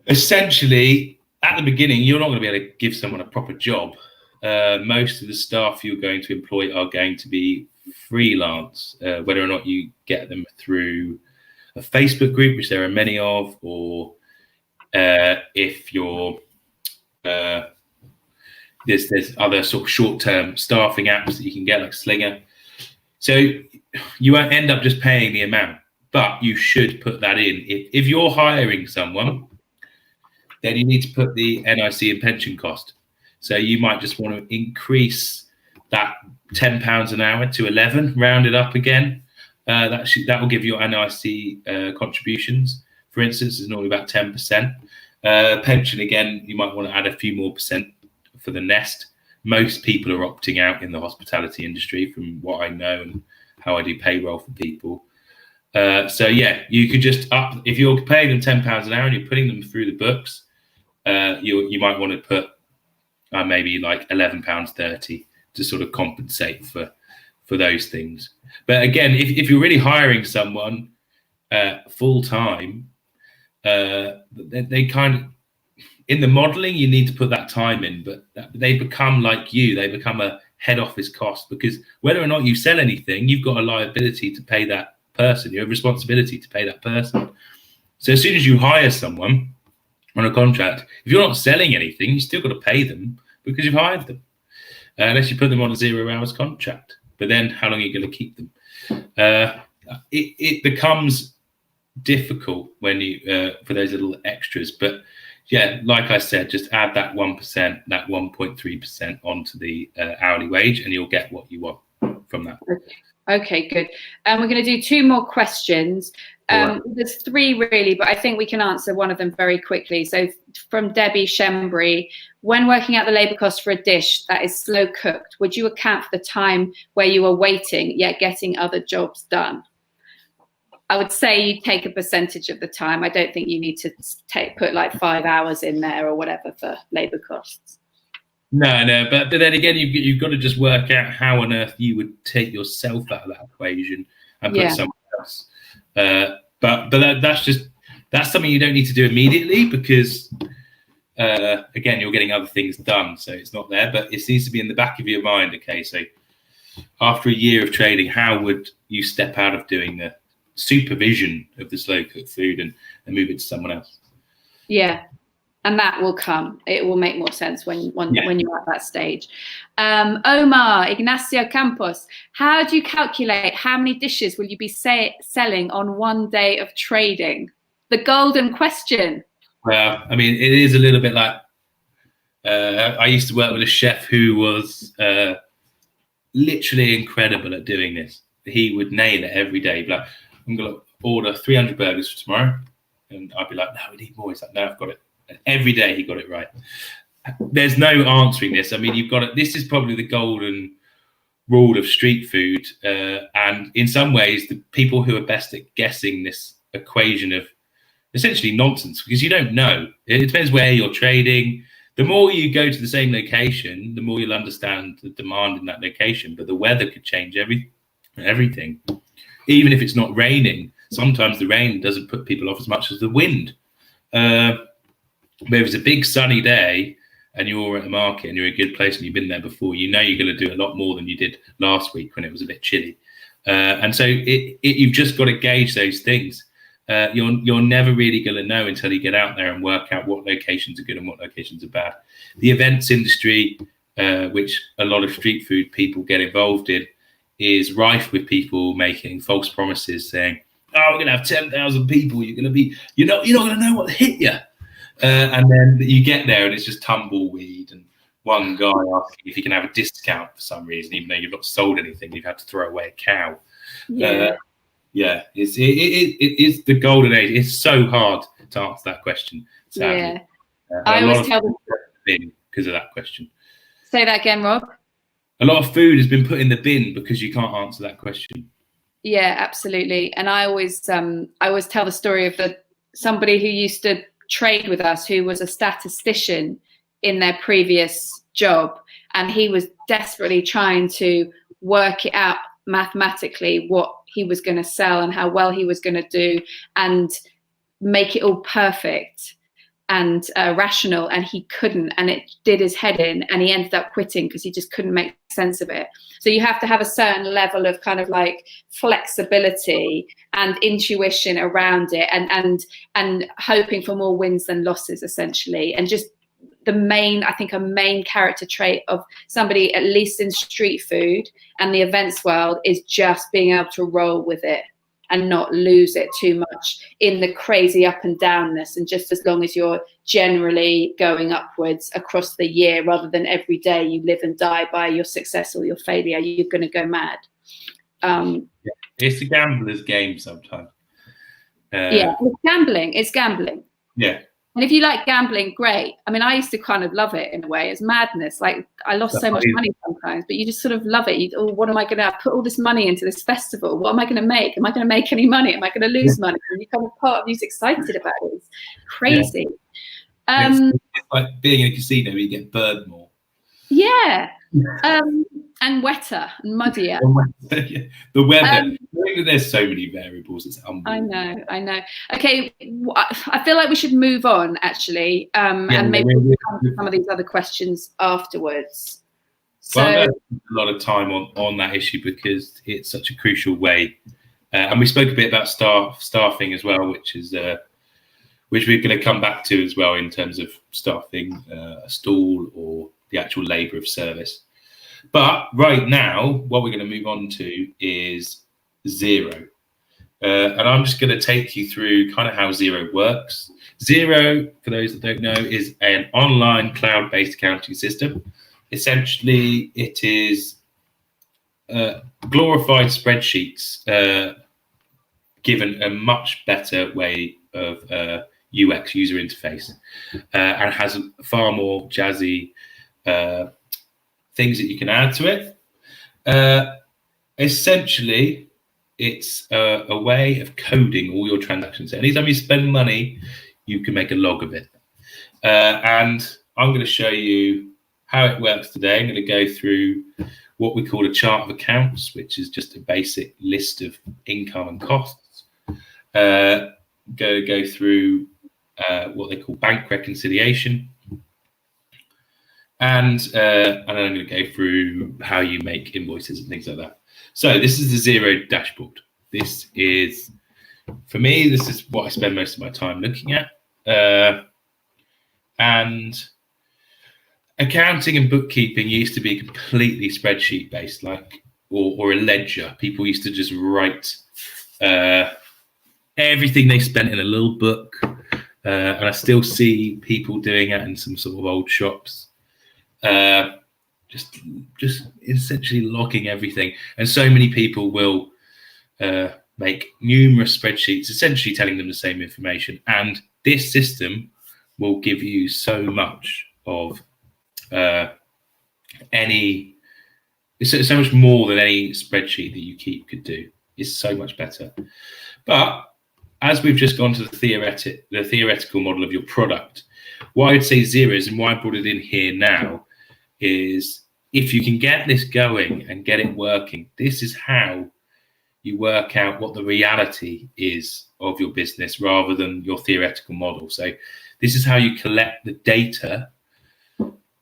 essentially, at the beginning, you're not going to be able to give someone a proper job. Most of the staff you're going to employ are going to be freelance, whether or not you get them through a Facebook group, which there are many of, or if you're there's other sort of short-term staffing apps that you can get, like Slinger. So you won't end up just paying the amount, but you should put that in. If you're hiring someone, then you need to put the NIC and pension cost. So you might just want to increase that £10 an hour to 11, round it up again. That will give your NIC contributions, for instance, is normally about 10%. Pension, again, you might want to add a few more percent for the nest. Most people are opting out in the hospitality industry, from what I know and how I do payroll for people. So yeah, you could just up, if you're paying them £10 an hour and you're putting them through the books, you might want to put maybe like £11.30 to sort of compensate for those things. But again, if you're really hiring someone full time, they kind of, in the modeling, you need to put that time in, but they become like you. They become a head office cost, because whether or not you sell anything, you've got a liability to pay that person. You have a responsibility to pay that person. So as soon as you hire someone on a contract, if you're not selling anything, you still got to pay them because you've hired them, unless you put them on a 0 hours contract. But then how long are you going to keep them? It becomes difficult when you for those little extras. But yeah, like I said, just add that 1%, that 1.3% onto the hourly wage, and you'll get what you want from that. Okay, good. We're going to do 2 more questions. Right. There's 3 really, but I think we can answer one of them very quickly. So from Debbie Shembry, when working out the labour cost for a dish that is slow cooked, would you account for the time where you are waiting yet getting other jobs done? I would say you take a percentage of the time. I don't think you need to put like 5 hours in there or whatever for labour costs. No, but then again, you've got to just work out how on earth you would take yourself out of that equation and put someone else. But that's something you don't need to do immediately, because again, you're getting other things done, so it's not there. But it needs to be in the back of your mind. Okay, so after a year of trading, how would you step out of doing the supervision of the slow cooked food and move it to someone else? Yeah. And that will come. It will make more sense when you're at that stage. Omar Ignacio Campos, how do you calculate how many dishes will you be selling on one day of trading? The golden question. Well, I mean, it is a little bit like, I used to work with a chef who was literally incredible at doing this. He would nail it every day. He'd be like, I'm going to order 300 burgers for tomorrow. And I'd be like, no, we need more. He's like, no, I've got it. And every day he got it right. There's no answering this. I mean, you've got it. This is probably the golden rule of street food. And in some ways, the people who are best at guessing this equation of essentially nonsense, because you don't know. It depends where you're trading. The more you go to the same location, the more you'll understand the demand in that location. But the weather could change everything. Even if it's not raining, sometimes the rain doesn't put people off as much as the wind. But if it's a big sunny day and you're at a market and you're in a good place and you've been there before, you know you're going to do a lot more than you did last week when it was a bit chilly. And so you've just got to gauge those things. You're never really going to know until you get out there and work out what locations are good and what locations are bad. The events industry, which a lot of street food people get involved in, is rife with people making false promises, saying, "Oh, we're going to have 10,000 people. You're not going to know what hit you." And then you get there and it's just tumbleweed, and one guy asking if he can have a discount for some reason, even though you've not sold anything, you've had to throw away a cow. It is the golden age. It's so hard to answer that question, sadly. I always tell them because of that question. Say that again, Rob. A lot of food has been put in the bin because you can't answer that question. Yeah, absolutely. And I always tell the story of somebody who used to trade with us, who was a statistician in their previous job, and he was desperately trying to work it out mathematically what he was going to sell and how well he was going to do and make it all perfect. rational, and he couldn't, and it did his head in, and he ended up quitting because he just couldn't make sense of it. So you have to have a certain level of kind of like flexibility and intuition around it, and hoping for more wins than losses, essentially. And just a main character trait of somebody, at least in street food and the events world, is just being able to roll with it and not lose it too much in the crazy up and downness. And just as long as you're generally going upwards across the year, rather than every day you live and die by your success or your failure, you're going to go mad. It's a gambler's game sometimes. It's gambling. Yeah. And if you like gambling, great. I mean, I used to kind of love it in a way. It's madness. Like, I lost so much money sometimes, but you just sort of love it. What am I going to put all this money into this festival? What am I going to make? Am I going to make any money? Am I going to lose money? And you kind of part of you's excited about it. It's crazy. Yeah. It's like being in a casino where you get burned more. Yeah. And wetter and muddier. The weather. There's so many variables. It's unbelievable. I know. Okay, I feel like we should move on, actually, and maybe we'll come to some of these other questions afterwards. So, well, I'm going to spend a lot of time on that issue because it's such a crucial way, and we spoke a bit about staffing as well, which we're going to come back to as well in terms of staffing a stall or the actual labour of service. But right now, what we're going to move on to is Xero. And I'm just going to take you through kind of how Xero works. Xero, for those that don't know, is an online cloud-based accounting system. Essentially, it is glorified spreadsheets given a much better way of UX, user interface, and has far more jazzy things that you can add to it. Essentially, it's a way of coding all your transactions. Anytime you spend money, you can make a log of it. And I'm going to show you how it works today. I'm going to go through what we call a chart of accounts, which is just a basic list of income and costs. Go through what they call bank reconciliation. And then I'm going to go through how you make invoices and things like that. So this is the Xero dashboard. This is, for me, this is what I spend most of my time looking at. And accounting and bookkeeping used to be completely spreadsheet based, or a ledger. People used to just write everything they spent in a little book. And I still see people doing it in some sort of old shops. Just essentially logging everything, and so many people will make numerous spreadsheets essentially telling them the same information, and this system will give you so much of so much more than any spreadsheet that you keep could do. It's so much better. But as we've just gone to the theoretical model of your product, what I'd say Xero is, and why I brought it in here now, is if you can get this going and get it working, this is how you work out what the reality is of your business rather than your theoretical model. So this is how you collect the data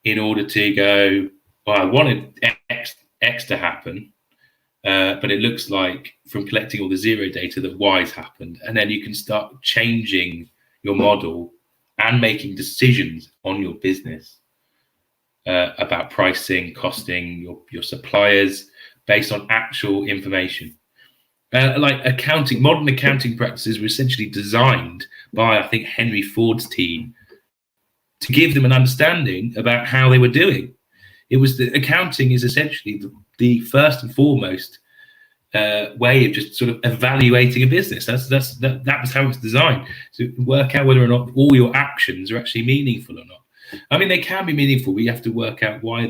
in order to go, well, I wanted X to happen, but it looks like from collecting all the Xero data that Y's happened. And then you can start changing your model and making decisions on your business about pricing, costing, your suppliers based on actual information. Like modern accounting practices were essentially designed by, I think, Henry Ford's team to give them an understanding about how they were doing. It was accounting is essentially the first and foremost way of just sort of evaluating a business. That was how it was designed, to work out whether or not all your actions are actually meaningful or not. I mean, they can be meaningful, but you have to work out why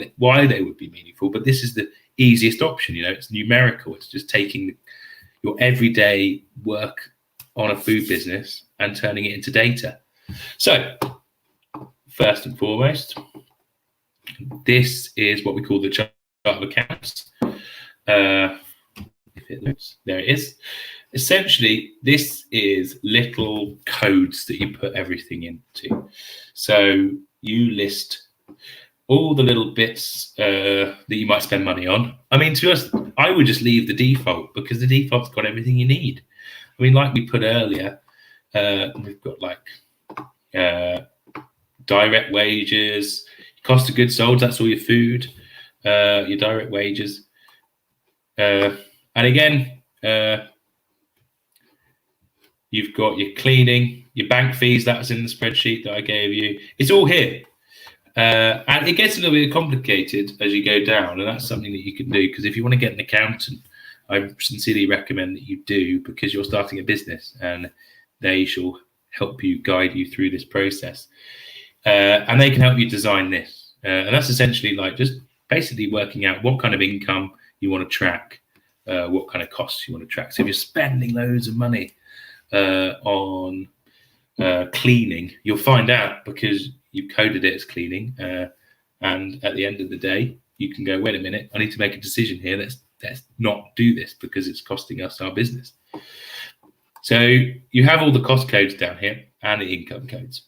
they would be meaningful. But this is the easiest option. It's numerical. It's just taking your everyday work on a food business and turning it into data. So first and foremost, this is what we call the chart of accounts. if it looks, there it is. Essentially, this is little codes that you put everything into. So you list all the little bits that you might spend money on. I mean, to be honest, I would just leave the default, because the default's got everything you need. I mean, like we put earlier, we've got like direct wages, cost of goods sold, that's all your food, your direct wages. And again, you've got your cleaning, your bank fees, that's in the spreadsheet that I gave you. It's all here. And it gets a little bit complicated as you go down, and that's something that you can do, because if you want to get an accountant, I sincerely recommend that you do, because you're starting a business and they shall help you, guide you through this process. And they can help you design this. And that's essentially like just basically working out what kind of income you want to track, what kind of costs you want to track. So if you're spending loads of money on cleaning, you'll find out because you've coded it as cleaning. And at the end of the day, you can go, wait a minute, I need to make a decision here. Let's not do this because it's costing us our business. So you have all the cost codes down here and the income codes.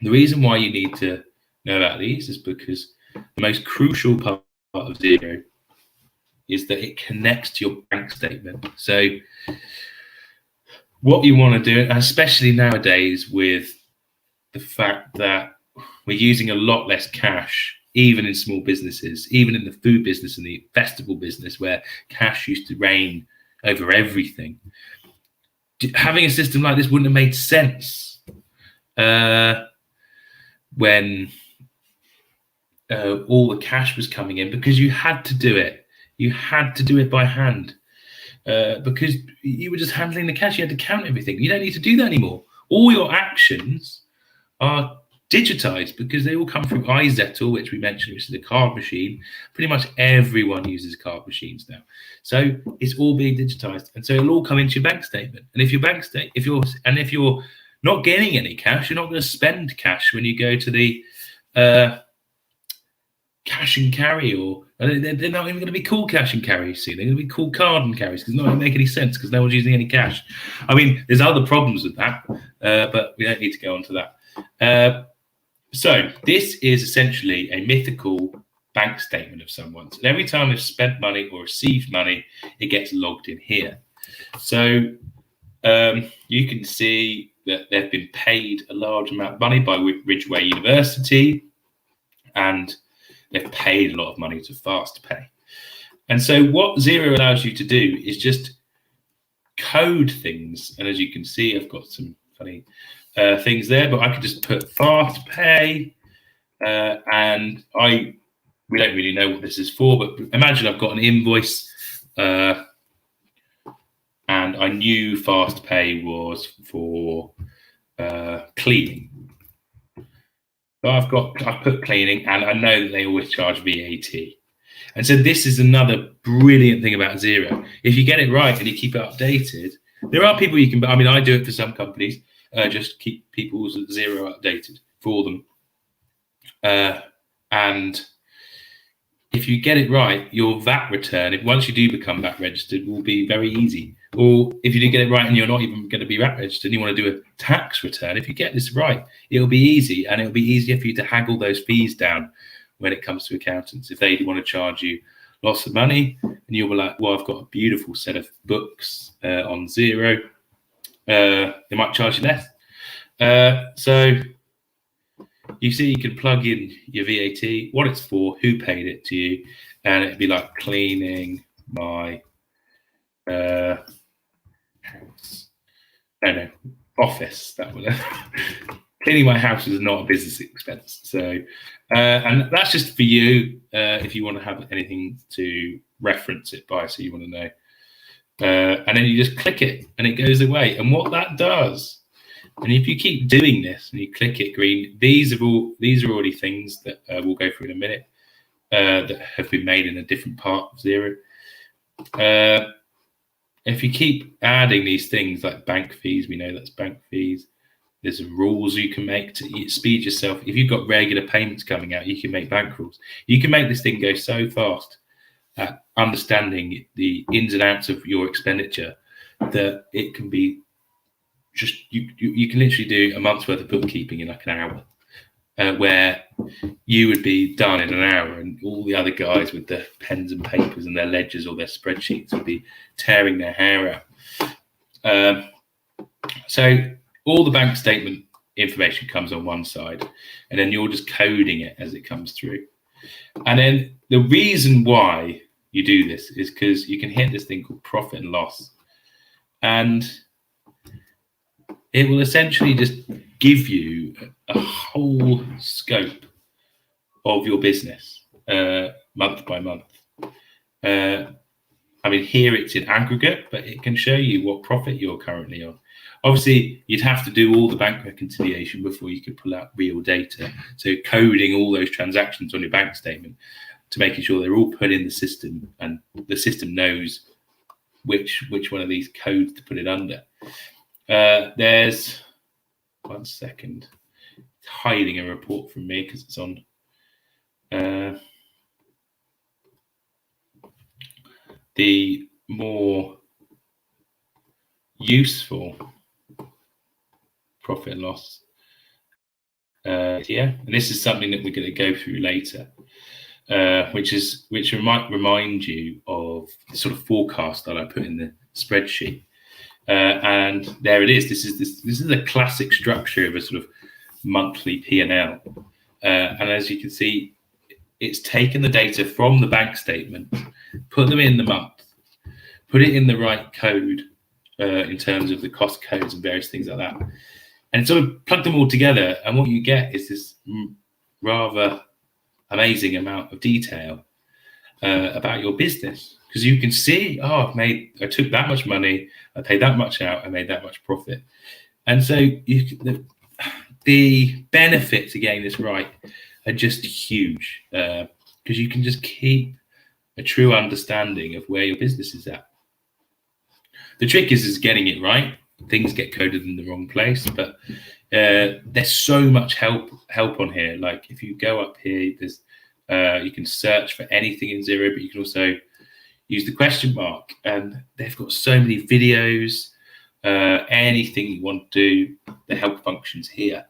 The reason why you need to know about these is because the most crucial part of Xero is that it connects to your bank statement. So what you want to do, especially nowadays with the fact that we're using a lot less cash, even in small businesses, even in the food business and the festival business where cash used to reign over everything. Having a system like this wouldn't have made sense when all the cash was coming in, because you had to do it. You had to do it by hand because you were just handling the cash. You had to count everything. You don't need to do that anymore. All your actions are digitized because they all come through iZettle, which we mentioned, which is a card machine. Pretty much everyone uses card machines now. So it's all being digitized. And so it'll all come into your bank statement. And if you're not getting any cash, you're not going to spend cash when you go to the cash and carry, or they're not even going to be called cash and carry soon. They're going to be called card and carries, because it's not going to make any sense because no one's using any cash. I mean, there's other problems with that, but we don't need to go on to that. So this is essentially a mythical bank statement of someone's. And every time they've spent money or received money, it gets logged in here. So you can see that they've been paid a large amount of money by Ridgeway University, and they've paid a lot of money to FastPay. And so what Xero allows you to do is just code things. And as you can see, I've got some funny things there, but I could just put FastPay, and we don't really know what this is for, but imagine I've got an invoice, and I knew FastPay was for cleaning. So I've put cleaning, and I know that they always charge VAT. And so this is another brilliant thing about Xero. If you get it right and you keep it updated, there are people you can, I mean, I do it for some companies, just keep people's Xero updated for them. And if you get it right, your VAT return, once you do become VAT registered, will be very easy. Or if you do get it right and you're not even going to be VAT registered and you want to do a tax return, if you get this right, it'll be easy, and it'll be easier for you to haggle those fees down when it comes to accountants. If they want to charge you lots of money and you'll be like, well, I've got a beautiful set of books on Xero, they might charge you less. So you see, you can plug in your VAT, what it's for, who paid it to you, and it'd be like cleaning my house. Office. That would cleaning my house is not a business expense. So, and that's just for you if you want to have anything to reference it by, so you want to know. And then you just click it, and it goes away. And what that does, and if you keep doing this and you click it green, these are already things that we'll go through in a minute that have been made in a different part of Xero. If you keep adding these things like bank fees, we know that's bank fees. There's rules you can make to speed yourself. If you've got regular payments coming out, you can make bank rules. You can make this thing go so fast at understanding the ins and outs of your expenditure, that it can be just, you can literally do a month's worth of bookkeeping in like an hour, where you would be done in an hour, and all the other guys with their pens and papers and their ledgers or their spreadsheets would be tearing their hair out. So all the bank statement information comes on one side, and then you're just coding it as it comes through. And then the reason why you do this is because you can hit this thing called profit and loss, and it will essentially just give you a whole scope of your business, month by month. I mean, here it's in aggregate, but it can show you what profit you're currently on. Obviously, you'd have to do all the bank reconciliation before you could pull out real data. So coding all those transactions on your bank statement to making sure they're all put in the system, and the system knows which one of these codes to put it under. There's 1 second, it's hiding a report from me because it's on the more useful profit and loss here, and this is something that we're going to go through later, which might remind you of the sort of forecast that I put in the spreadsheet. And there it is. This is a classic structure of a sort of monthly P&L, and as you can see, it's taken the data from the bank statement, put them in the month, put it in the right code in terms of the cost codes and various things like that, and sort of plug them all together, and what you get is this rather amazing amount of detail about your business, because you can see, oh, I took that much money, I paid that much out, I made that much profit. And so the benefits to getting this right are just huge, because you can just keep a true understanding of where your business is at. The trick is getting it right. Things get coded in the wrong place, but there's so much help on here. Like if you go up here, there's you can search for anything in Xero, but you can also use the question mark, and they've got so many videos, anything you want to do, the help functions here.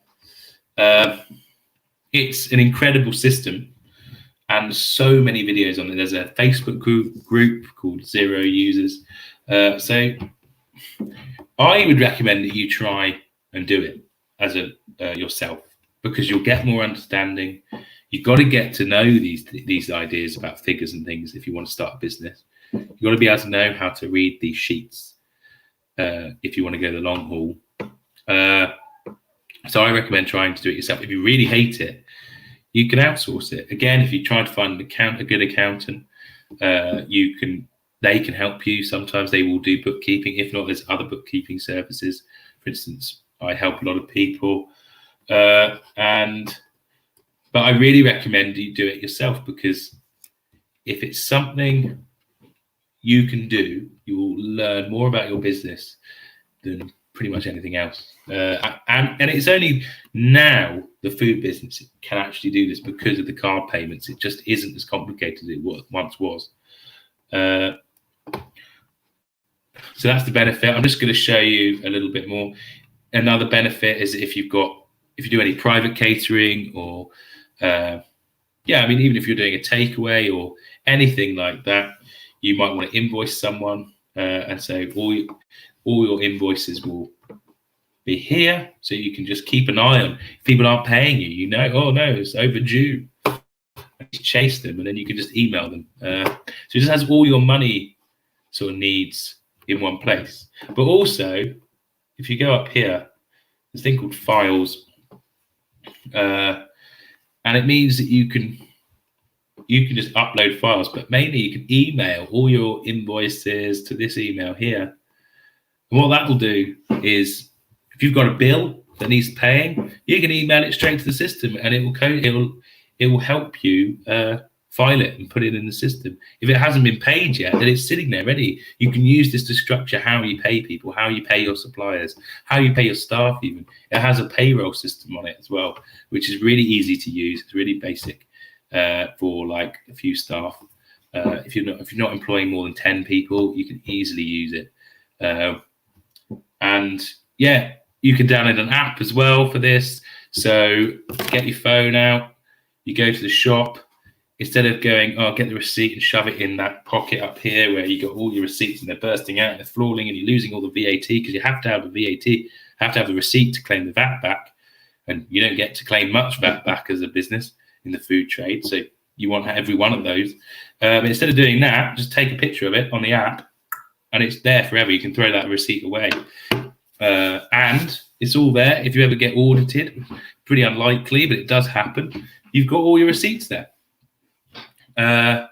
It's an incredible system, and so many videos on it. There's a Facebook group called Xero Users. So I would recommend that you try and do it as yourself, because you'll get more understanding. You've got to get to know these ideas about figures and things if you want to start a business. You've got to be able to know how to read these sheets if you want to go the long haul. So I recommend trying to do it yourself. If you really hate it, you can outsource it. Again, if you try to find a good accountant, they can help you. Sometimes they will do bookkeeping. If not, there's other bookkeeping services. For instance, I help a lot of people, but I really recommend you do it yourself, because if it's something you can do, you will learn more about your business than pretty much anything else. And it's only now the food business can actually do this because of the card payments. It just isn't as complicated as it once was. So that's the benefit. I'm just going to show you a little bit more. Another benefit is if you do any private catering, or even if you're doing a takeaway or anything like that, you might want to invoice someone, and so all your invoices will be here, so you can just keep an eye on. If people aren't paying you, oh no, it's overdue. Chase them, and then you can just email them. So it just has all your money sort of needs in one place. But also, if you go up here, there's a thing called files, and it means that you can just upload files, but mainly you can email all your invoices to this email here. And what that will do is, if you've got a bill that needs paying, you can email it straight to the system, and it will help you file it and put it in the system. If it hasn't been paid yet, then it's sitting there ready. You can use this to structure how you pay people, how you pay your suppliers, how you pay your staff even. It has a payroll system on it as well, which is really easy to use. It's really basic for like a few staff. If you're not employing more than 10 people, you can easily use it. And yeah, you can download an app as well for this. So get your phone out, you go to the shop. Instead of going, oh, get the receipt and shove it in that pocket up here where you got all your receipts and they're bursting out and they're falling and you're losing all the VAT, because you have to have the VAT, have to have the receipt to claim the VAT back. And you don't get to claim much VAT back as a business in the food trade. So you want every one of those. But instead of doing that, just take a picture of it on the app and it's there forever. You can throw that receipt away. And it's all there. If you ever get audited, pretty unlikely, but it does happen. You've got all your receipts there. And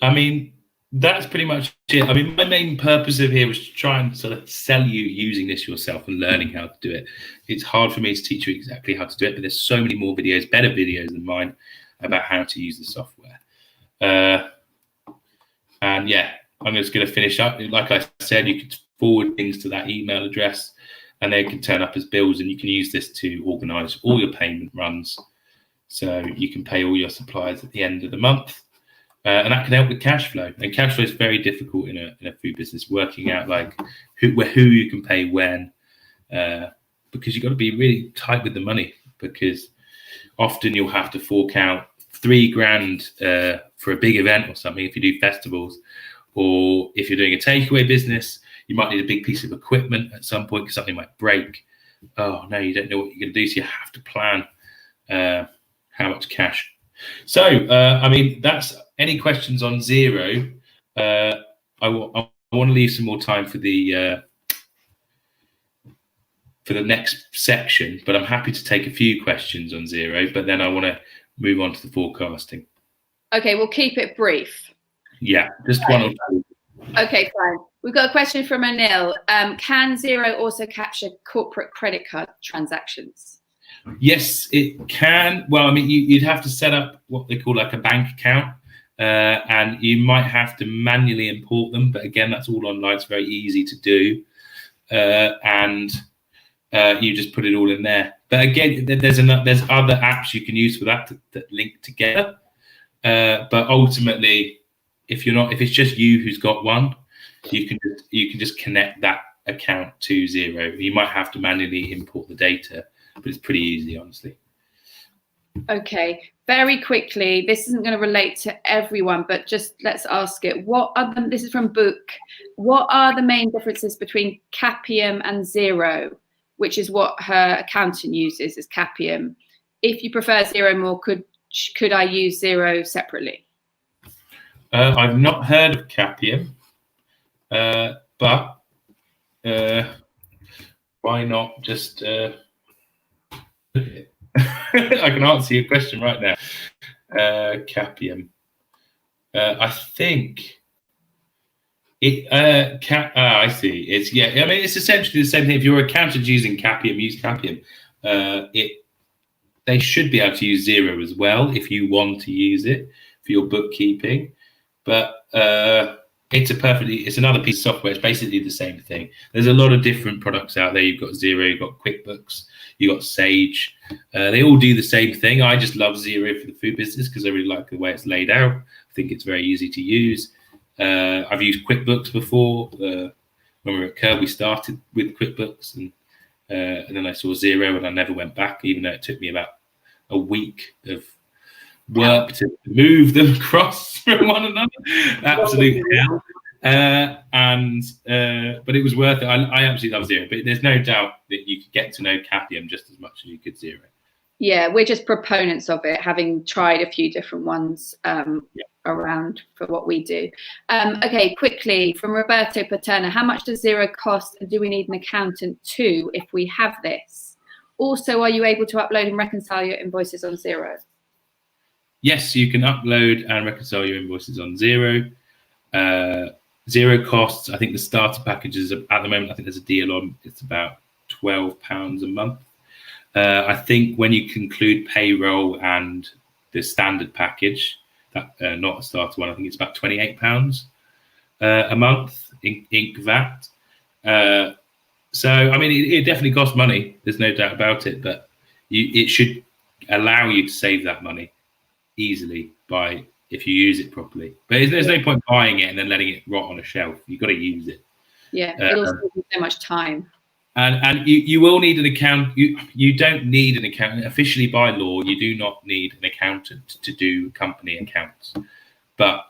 I mean, that's pretty much it. I mean, my main purpose of here was to try and sort of sell you using this yourself and learning how to do it. It's hard for me to teach you exactly how to do it, but there's so many more videos, better videos than mine, about how to use the software. And yeah, I'm just going to finish up. Like I said, you could forward things to that email address and they can turn up as bills, and you can use this to organize all your payment runs. So you can pay all your suppliers at the end of the month. And that can help with cash flow. And cash flow is very difficult in a food business, working out like who you can pay when, because you've got to be really tight with the money, because often you'll have to fork out $3,000 for a big event or something if you do festivals, or if you're doing a takeaway business, you might need a big piece of equipment at some point because something might break. Oh no, you don't know what you're going to do, so you have to plan how much cash. So, I mean, that's any questions on Zero. I want to leave some more time for the next section, but I'm happy to take a few questions on Zero, but then I want to move on to the forecasting. Okay, we'll keep it brief. Yeah, just one or two. Okay, fine. We've got a question from Anil. Can Zero also capture corporate credit card transactions? Yes, it can. Well, I mean, you'd have to set up what they call like a bank account, and you might have to manually import them. But again, that's all online. It's very easy to do, and you just put it all in there. But again, there's other apps you can use for that that link together. But ultimately, if it's just you who's got one, you can just connect that account to Zero. You might have to manually import the data, but it's pretty easy, honestly. Okay, very quickly, this isn't going to relate to everyone, but just let's ask it. This is from Book. What are the main differences between Capium and Zero, which is what her accountant uses, is Capium? If you prefer Zero more, could I use Zero separately? I've not heard of Capium, but why not just... I can answer your question right now. Capium. I think it. I see. It's I mean, it's essentially the same thing. If your accountant's using Capium, use Capium. They should be able to use Zero as well if you want to use it for your bookkeeping. But it's another piece of software. It's basically the same thing. There's a lot of different products out there. You've got Zero, you've got QuickBooks, you've got Sage. They all do the same thing. I just love Zero for the food business because I really like the way it's laid out. I think it's very easy to use. I've used QuickBooks before. When we were at Curb, we started with QuickBooks, and then I saw Zero, and I never went back, even though it took me about a week of work to move them across from one another. Absolute hell. But it was worth it. I absolutely love Zero, but there's no doubt that you could get to know Capium just as much as you could Zero. Yeah, we're just proponents of it, having tried a few different ones around for what we do. Okay, quickly, from Roberto Paterna, how much does Zero cost, and do we need an accountant too if we have this? Also, are you able to upload and reconcile your invoices on Zero? Yes, you can upload and reconcile your invoices on Zero. Zero costs, I think the starter packages at the moment, I think there's a deal on, it's about £12 a month. I think when you conclude payroll and the standard package, not a starter one, I think it's about £28 a month, Inc. VAT. So, I mean, it definitely costs money. There's no doubt about it, but it should allow you to save that money easily by if you use it properly. But there's no point buying it and then letting it rot on a shelf. You've got to use it. Yeah, it'll save you so much time. And you will need an account. You don't need an accountant officially by law. You do not need an accountant to do company accounts. But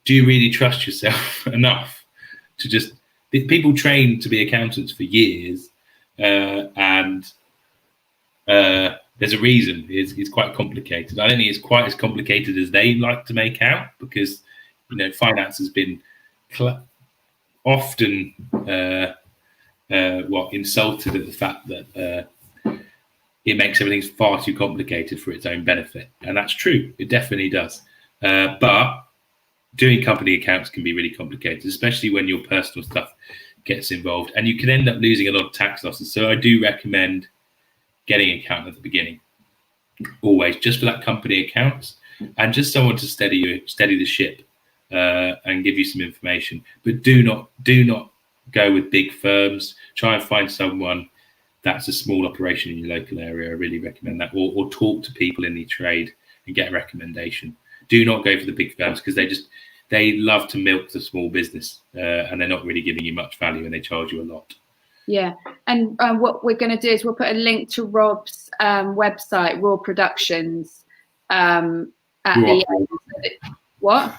do you really trust yourself enough to just? People train to be accountants for years, and there's a reason. It's quite complicated. I don't think it's quite as complicated as they like to make out, because finance has been often insulted at the fact that it makes everything far too complicated for its own benefit, and that's true. It definitely does. But doing company accounts can be really complicated, especially when your personal stuff gets involved, and you can end up losing a lot of tax losses. So I do recommend getting an accountant at the beginning, always, just for that company accounts, and just someone to steady the ship and give you some information. But do not go with big firms. Try and find someone that's a small operation in your local area. I really recommend that, or talk to people in the trade and get a recommendation. Do not go for the big firms, because they love to milk the small business, and they're not really giving you much value, and they charge you a lot. Yeah, and what we're going to do is we'll put a link to Rob's website, Raw Productions, at the end. What?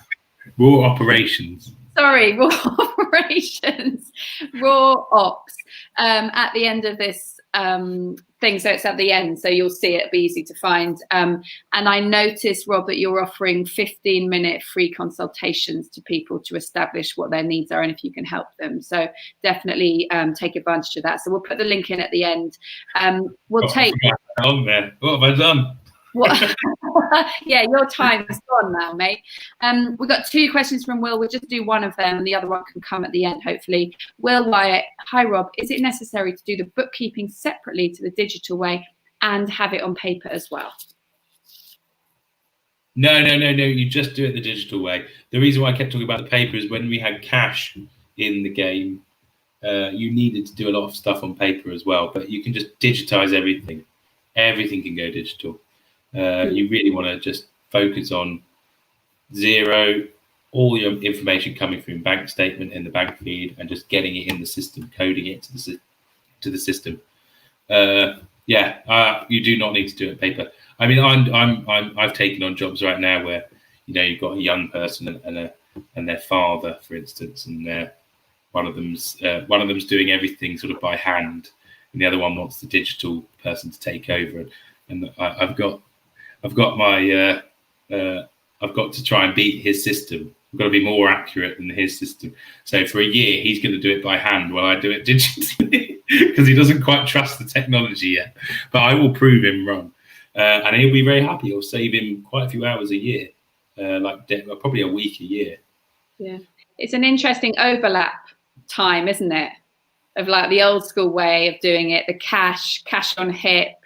Raw Operations. Sorry, Raw Operations, Raw Ops, at the end of this thing. So it's at the end, so you'll see it. It'll be easy to find. And I noticed, Rob, that you're offering 15-minute free consultations to people to establish what their needs are and if you can help them. So definitely take advantage of that. So we'll put the link in at the end. We'll take. What have I done? What? Yeah, your time is gone now, mate. We've got 2 questions from Will. We'll just do one of them and the other one can come at the end, hopefully. Will Wyatt, hi Rob, is it necessary to do the bookkeeping separately to the digital way and have it on paper as well? No, you just do it the digital way. The reason why I kept talking about the paper is when we had cash in the game, you needed to do a lot of stuff on paper as well, but you can just digitize everything. Everything can go digital. You really want to just focus on zero, all your information coming from bank statement in the bank feed, and just getting it in the system, coding it to the system. You do not need to do it on paper. I mean, I've taken on jobs right now where you've got a young person and their father, for instance, and one of them's doing everything sort of by hand, and the other one wants the digital person to take over. And I've got to try and beat his system. I've got to be more accurate than his system. So for a year, he's going to do it by hand while I do it digitally, because he doesn't quite trust the technology yet. But I will prove him wrong, and he'll be very happy. It'll save him quite a few hours a year, probably a week a year. Yeah, it's an interesting overlap time, isn't it? Of like the old school way of doing it, the cash on hip,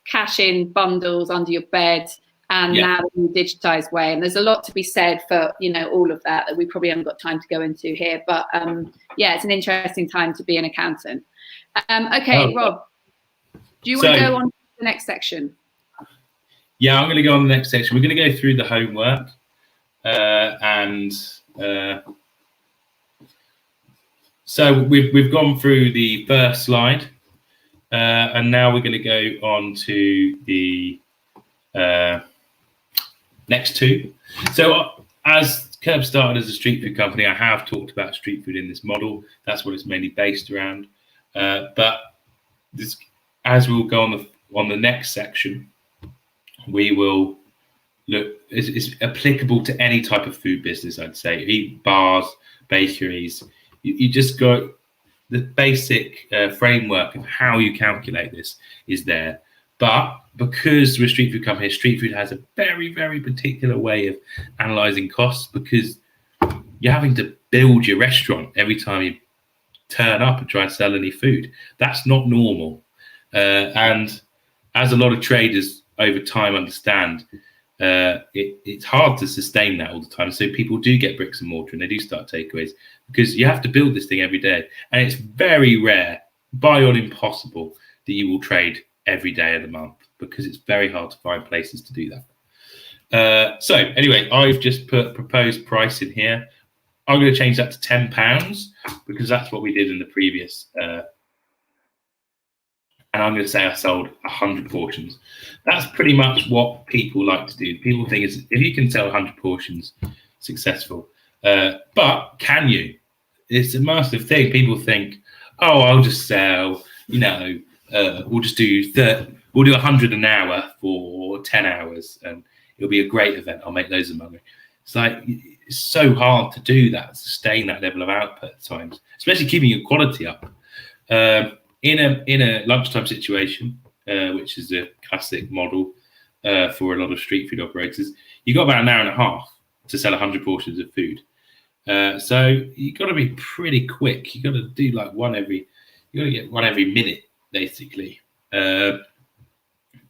cash in bundles under your bed, and now the digitized way. And there's a lot to be said for all of that we probably haven't got time to go into here. But it's an interesting time to be an accountant. Rob, do you want to go on to the next section? Yeah, I'm going to go on the next section. We're going to go through the homework, so we've gone through the first slide. And now we're going to go on to the next 2. So as Curb started as a street food company, I have talked about street food in this model. That's what it's mainly based around. But as we'll go on the next section, we will look. It's applicable to any type of food business, I'd say. Bars, bakeries. You just got the basic framework of how you calculate this is there. But because we're a street food company, street food has a very, very particular way of analysing costs, because you're having to build your restaurant every time you turn up and try and sell any food. That's not normal. And as a lot of traders over time understand, it's hard to sustain that all the time. So people do get bricks and mortar and they do start takeaways, because you have to build this thing every day. And it's very rare, by or impossible, that you will trade every day of the month. because it's very hard to find places to do that. So anyway, I've just put proposed price in here. I'm going to change that to £10 because that's what we did in the previous. And I'm going to say I sold 100 portions. That's pretty much what people like to do. People think is if you can sell 100 portions, successful. But can you? It's a massive thing. People think, oh, I'll just sell, we'll just do we'll do 100 an hour for 10 hours and it'll be a great event. I'll make loads of money. It's like, it's so hard to do that, sustain that level of output at times, especially keeping your quality up. In a lunchtime situation, which is a classic model for a lot of street food operators, you've got about an hour and a half to sell 100 portions of food. So you've got to be pretty quick. You've got to do like you got to get one every minute, basically.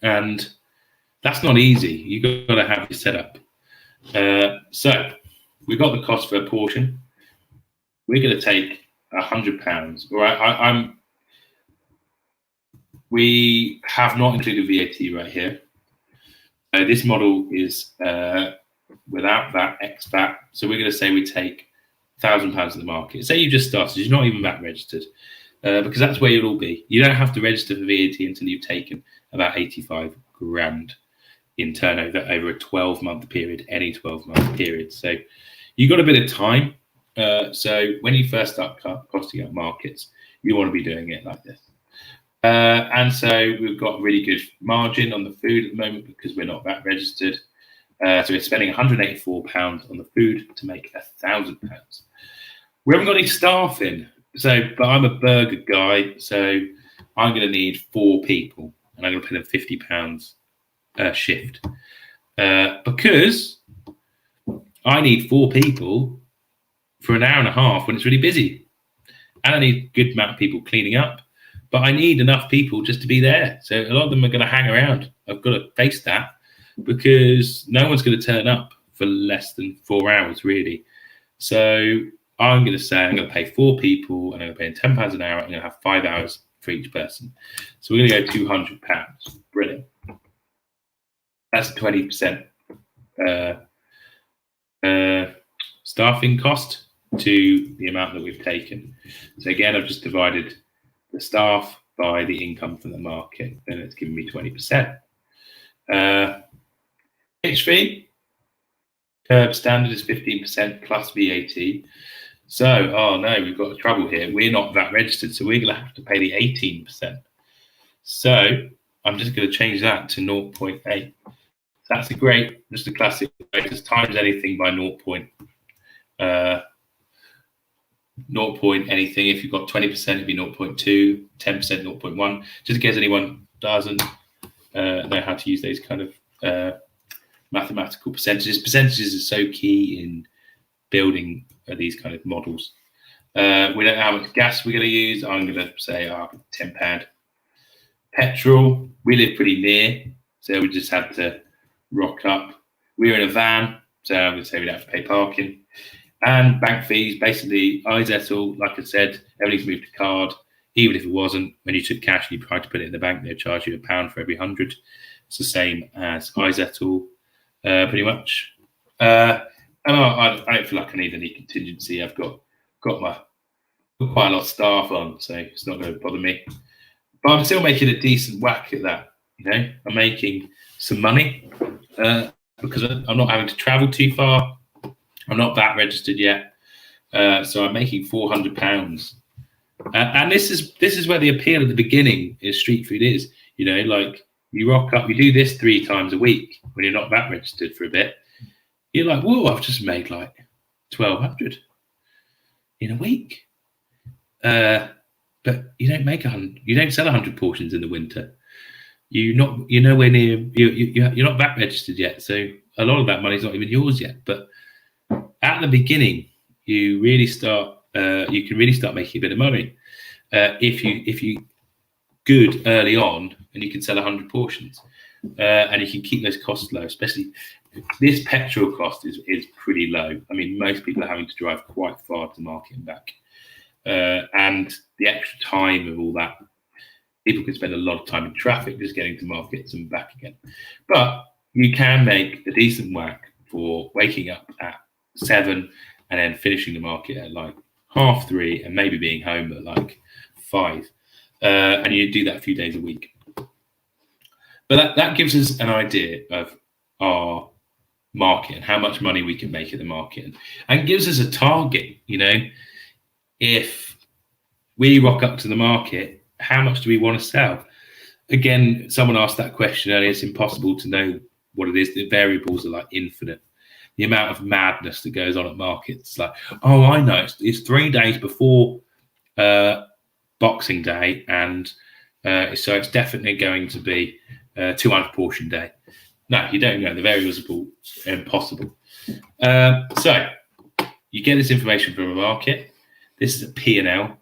And that's not easy. You've got to have your setup. So we've got the cost for a portion. We're going to take £100. All right, we have not included VAT right here. This model is without that ex-VAT. So we're going to say we take £1,000 of the market. Say you just started, you're not even VAT registered, because that's where you'll all be. You don't have to register for VAT until you've taken about 85 grand in turnover over a 12-month period, any 12-month period. So you've got a bit of time. So when you first start costing out markets, you want to be doing it like this. And so we've got really good margin on the food at the moment because we're not VAT registered. So we're spending £184 on the food to make £1,000. We haven't got any staff in. But I'm a burger guy, so I'm going to need 4 people, and I'm going to pay them £50 a shift because I need 4 people for an hour and a half when it's really busy, and I need a good amount of people cleaning up. But I need enough people just to be there. So a lot of them are going to hang around. I've got to face that because no one's going to turn up for less than 4 hours, really. So I'm going to say I'm going to pay 4 people and I'm going to pay them £10 an hour. I'm going to have 5 hours for each person. So we're going to go £200. Brilliant. That's 20% staffing cost to the amount that we've taken. So again, I've just divided the staff by the income from the market, and it's giving me 20%. Pitch fee, curb standard is 15% plus VAT. So, oh no, we've got trouble here. We're not VAT registered, so we're going to have to pay the 18%. So I'm just going to change that to 0.8. That's just a classic way, just times anything by 0 point anything. If you've got 20%, it'd be 0.2, 10%, 0.1. Just in case anyone doesn't know how to use those kind of mathematical percentages. Percentages are so key in building these kind of models. We don't know how much gas we're going to use. I'm going to say £10. Petrol, we live pretty near, so we just had to rock up. We're in a van, so I'm going to say we don't have to pay parking. And bank fees, basically, iZettle, like I said, everything's moved to card. Even if it wasn't, when you took cash and you tried to put it in the bank, they'd charge you £1 for every 100. It's the same as iZettle, pretty much. And I don't feel like I need any contingency. I've got quite a lot of staff on, so it's not going to bother me. But I'm still making a decent whack at that. I'm making some money because I'm not having to travel too far. I'm not VAT registered yet, so I'm making £400. And this is where the appeal at the beginning is street food is. Like you rock up, you do this 3 times a week when you're not VAT registered for a bit. You're like, whoa, I've just made like 1,200 in a week. But you don't make 100. You don't sell 100 portions in the winter. You're nowhere near. You're not VAT registered yet, so a lot of that money's not even yours yet. But at the beginning, you really start. You can really start making a bit of money if you good early on, and you can sell 100 portions, and you can keep those costs low. Especially this petrol cost is pretty low. I mean, most people are having to drive quite far to market and back, and the extra time of all that People can spend a lot of time in traffic just getting to markets and back again. But you can make a decent whack for waking up at 7 and then finishing the market at like 3:30 and maybe being home at like 5. And you do that a few days a week. But that gives us an idea of our market and how much money we can make at the market, and gives us a target. You know, if we rock up to the market, how much do we want to sell? Again, someone asked that question earlier. It's impossible to know what it is. The variables are like infinite. The amount of madness that goes on at markets, like, oh, I know it's 3 days before Boxing Day, and so it's definitely going to be 200 portion day. No, you don't know. The variables are impossible. So you get this information from a market. This is a P&L.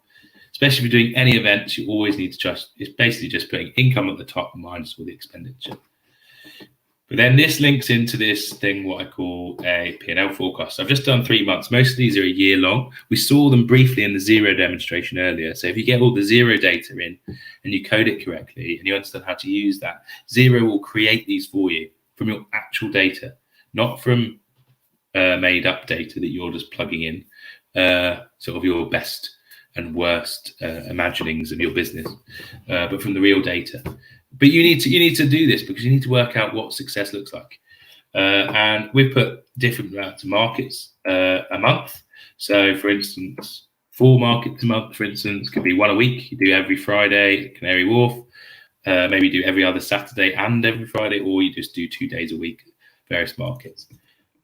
Especially if you're doing any events, you always need to trust. It's basically just putting income at the top minus all the expenditure. But then this links into this thing, what I call a P&L forecast. So I've just done 3 months. Most of these are a year long. We saw them briefly in the zero demonstration earlier. So if you get all the zero data in and you code it correctly and you understand how to use that, Zero will create these for you from your actual data, not from made up data that you're just plugging in, sort of your best and worst imaginings of your business, but from the real data. But you need to do this because you need to work out what success looks like. And we've put different routes to markets a month. So, for instance, 4 markets a month, for instance, could be 1 a week. You do every Friday at Canary Wharf, maybe do every other Saturday and every Friday, or you just do 2 days a week, various markets.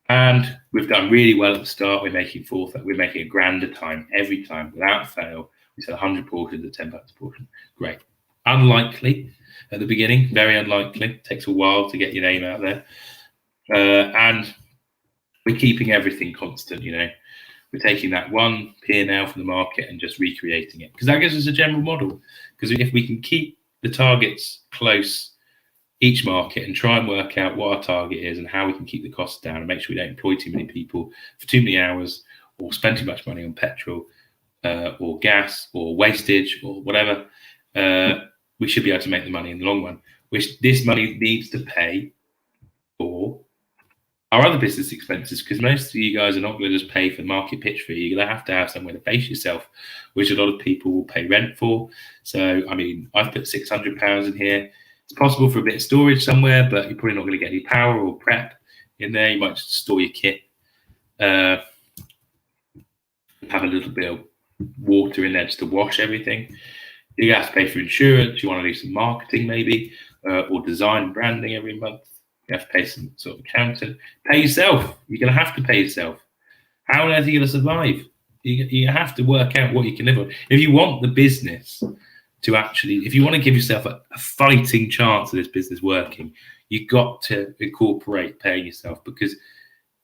And we've done really well at the start. We're making £1,000 a time every time without fail. We sell 100 portions at £10 a portion. Great. Unlikely at the beginning, very unlikely. It takes a while to get your name out there. And we're keeping everything constant, you know. We're taking that one P&L from the market and just recreating it, because that gives us a general model. Because if we can keep the targets close each market and try and work out what our target is and how we can keep the costs down and make sure we don't employ too many people for too many hours or spend too much money on petrol or gas or wastage or whatever, we should be able to make the money in the long run, which this money needs to pay for our other business expenses, because most of you guys are not going to just pay for the market pitch fee. You're going to have somewhere to base yourself, which a lot of people will pay rent for. So, I mean, I've put £600 in here. It's possible for a bit of storage somewhere, but you're probably not going to get any power or prep in there. You might just store your kit, have a little bit of water in there just to wash everything. You have to pay for insurance. You want to do some marketing maybe, or design branding every month. You have to pay some sort of accountant. Pay yourself. You're going to have to pay yourself. How on earth are you going to survive? You have to work out what you can live on. If you want the business to actually, if you want to give yourself a fighting chance of this business working, you've got to incorporate paying yourself, because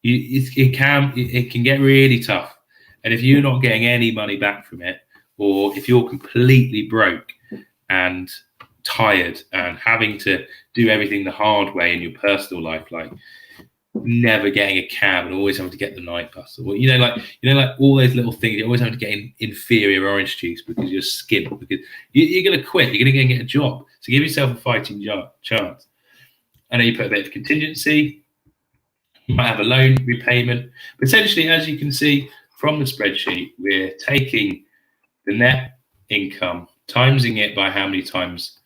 it can get really tough. And if you're not getting any money back from it, or if you're completely broke and tired and having to do everything the hard way in your personal life, like never getting a cab and always having to get the night bus, or like all those little things, you're always having to get inferior orange juice because you're skint, because you're going to quit, you're going to go and get a job. So give yourself a fighting chance. And then you put a bit of contingency, you might have a loan repayment. But essentially, as you can see from the spreadsheet, we're taking the net income, timesing it by how many times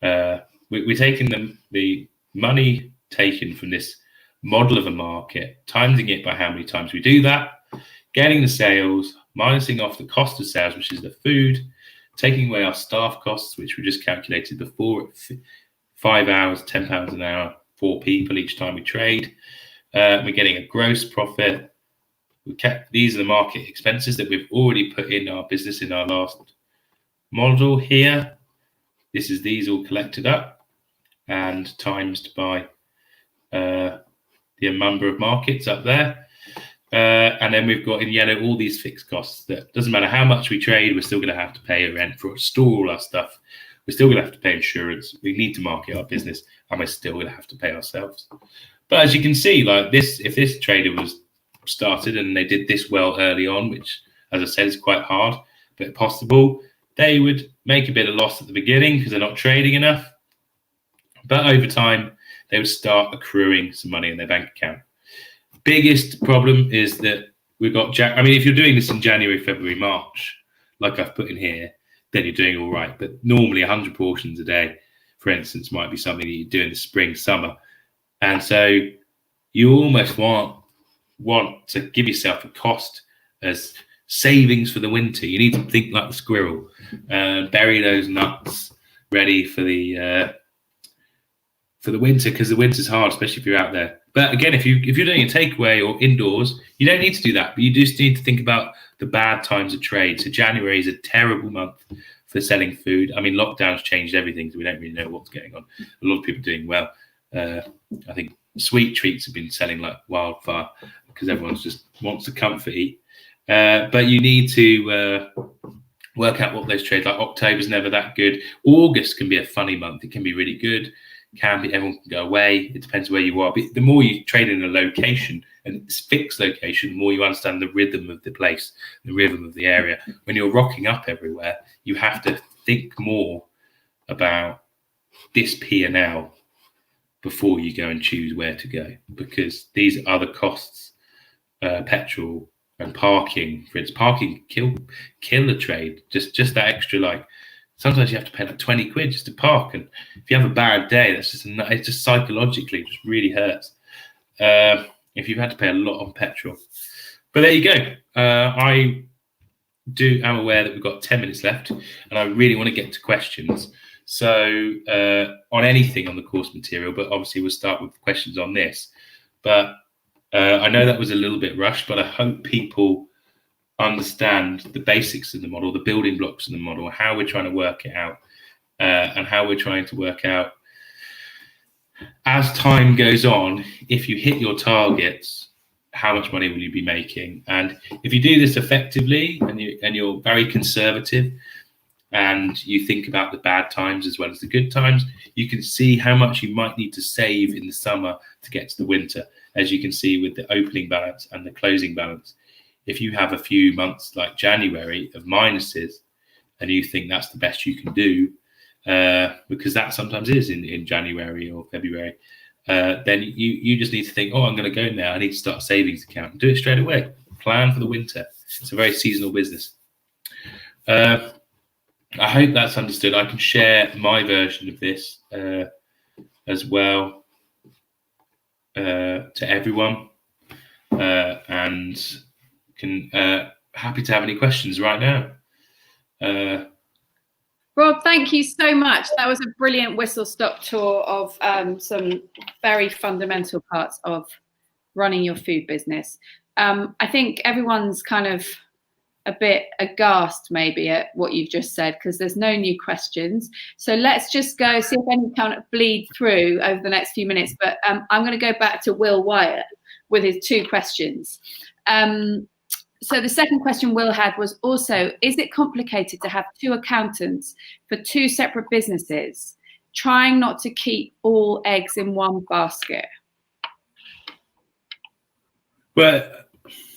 we're taking the money taken from this model of a market, timesing it by how many times we do that, getting the sales, minusing off the cost of sales, which is the food, taking away our staff costs, which we just calculated before at 5 hours, £10 an hour, 4 people each time we trade. We're getting a gross profit. These are the market expenses that we've already put in our business in our last model here. These all collected up and times by the number of markets up there. And then we've got in yellow all these fixed costs that doesn't matter how much we trade, we're still going to have to pay a rent for store all our stuff. We're still going to have to pay insurance. We need to market our business, and we're still going to have to pay ourselves. But as you can see, like this, if this trader was started and they did this well early on, which, as I said, is quite hard but possible, they would make a bit of loss at the beginning because they're not trading enough. But over time, they would start accruing some money in their bank account. Biggest problem is that we've got, I mean, if you're doing this in January, February, March, like I've put in here, then you're doing all right. But normally 100 portions a day, for instance, might be something that you do in the spring, summer. And so you almost want to give yourself a cost as savings for the winter. You need to think like the squirrel, bury those nuts ready for the winter, because the winter's hard, especially if you're out there. But again, if you're doing a takeaway or indoors, you don't need to do that. But you just need to think about the bad times of trade. So January is a terrible month for selling food. I mean, lockdown's changed everything, so we don't really know what's going on. A lot of people are doing well. I think sweet treats have been selling like wildfire because everyone just wants to comfort eat. But you need to work out what those trades like. October's never that good. August can be a funny month. It can be really good. Everyone can go away. It depends where you are. But the more you trade in a location, and it's fixed location, the more you understand the rhythm of the place, the rhythm of the area. When you're rocking up everywhere, you have to think more about this P&L before you go and choose where to go, because these other costs, petrol and parking, for instance, parking kill the trade. Just that extra, like, sometimes you have to pay like 20 quid just to park, and if you have a bad day, it's just psychologically just really hurts. If you've had to pay a lot on petrol. But there you go. I'm aware that we've got 10 minutes left, and I really want to get to questions. So on anything on the course material, but obviously we'll start with questions on this. But I know that was a little bit rushed, but I hope people understand the basics of the model, the building blocks of the model, how we're trying to work it out, and how we're trying to work out as time goes on, if you hit your targets, how much money will you be making? And if you do this effectively and you're very conservative and you think about the bad times as well as the good times, you can see how much you might need to save in the summer to get to the winter. As you can see with the opening balance and the closing balance, if you have a few months like January of minuses and you think that's the best you can do, because that sometimes is in January or February, then you just need to think, I'm going to go now. I need to start a savings account and do it straight away. Plan for the winter. It's a very seasonal business. I hope that's understood. I can share my version of this as well to everyone, and can happy to have any questions right now. Rob, thank you so much. That was a brilliant whistle-stop tour of some very fundamental parts of running your food business. I think everyone's kind of a bit aghast maybe at what you've just said, because there's no new questions. So let's just go see if any kind of bleed through over the next few minutes. But I'm going to go back to Will Wyatt with his two questions. So the second question Will had was also, is it complicated to have two accountants for two separate businesses, trying not to keep all eggs in one basket? Well,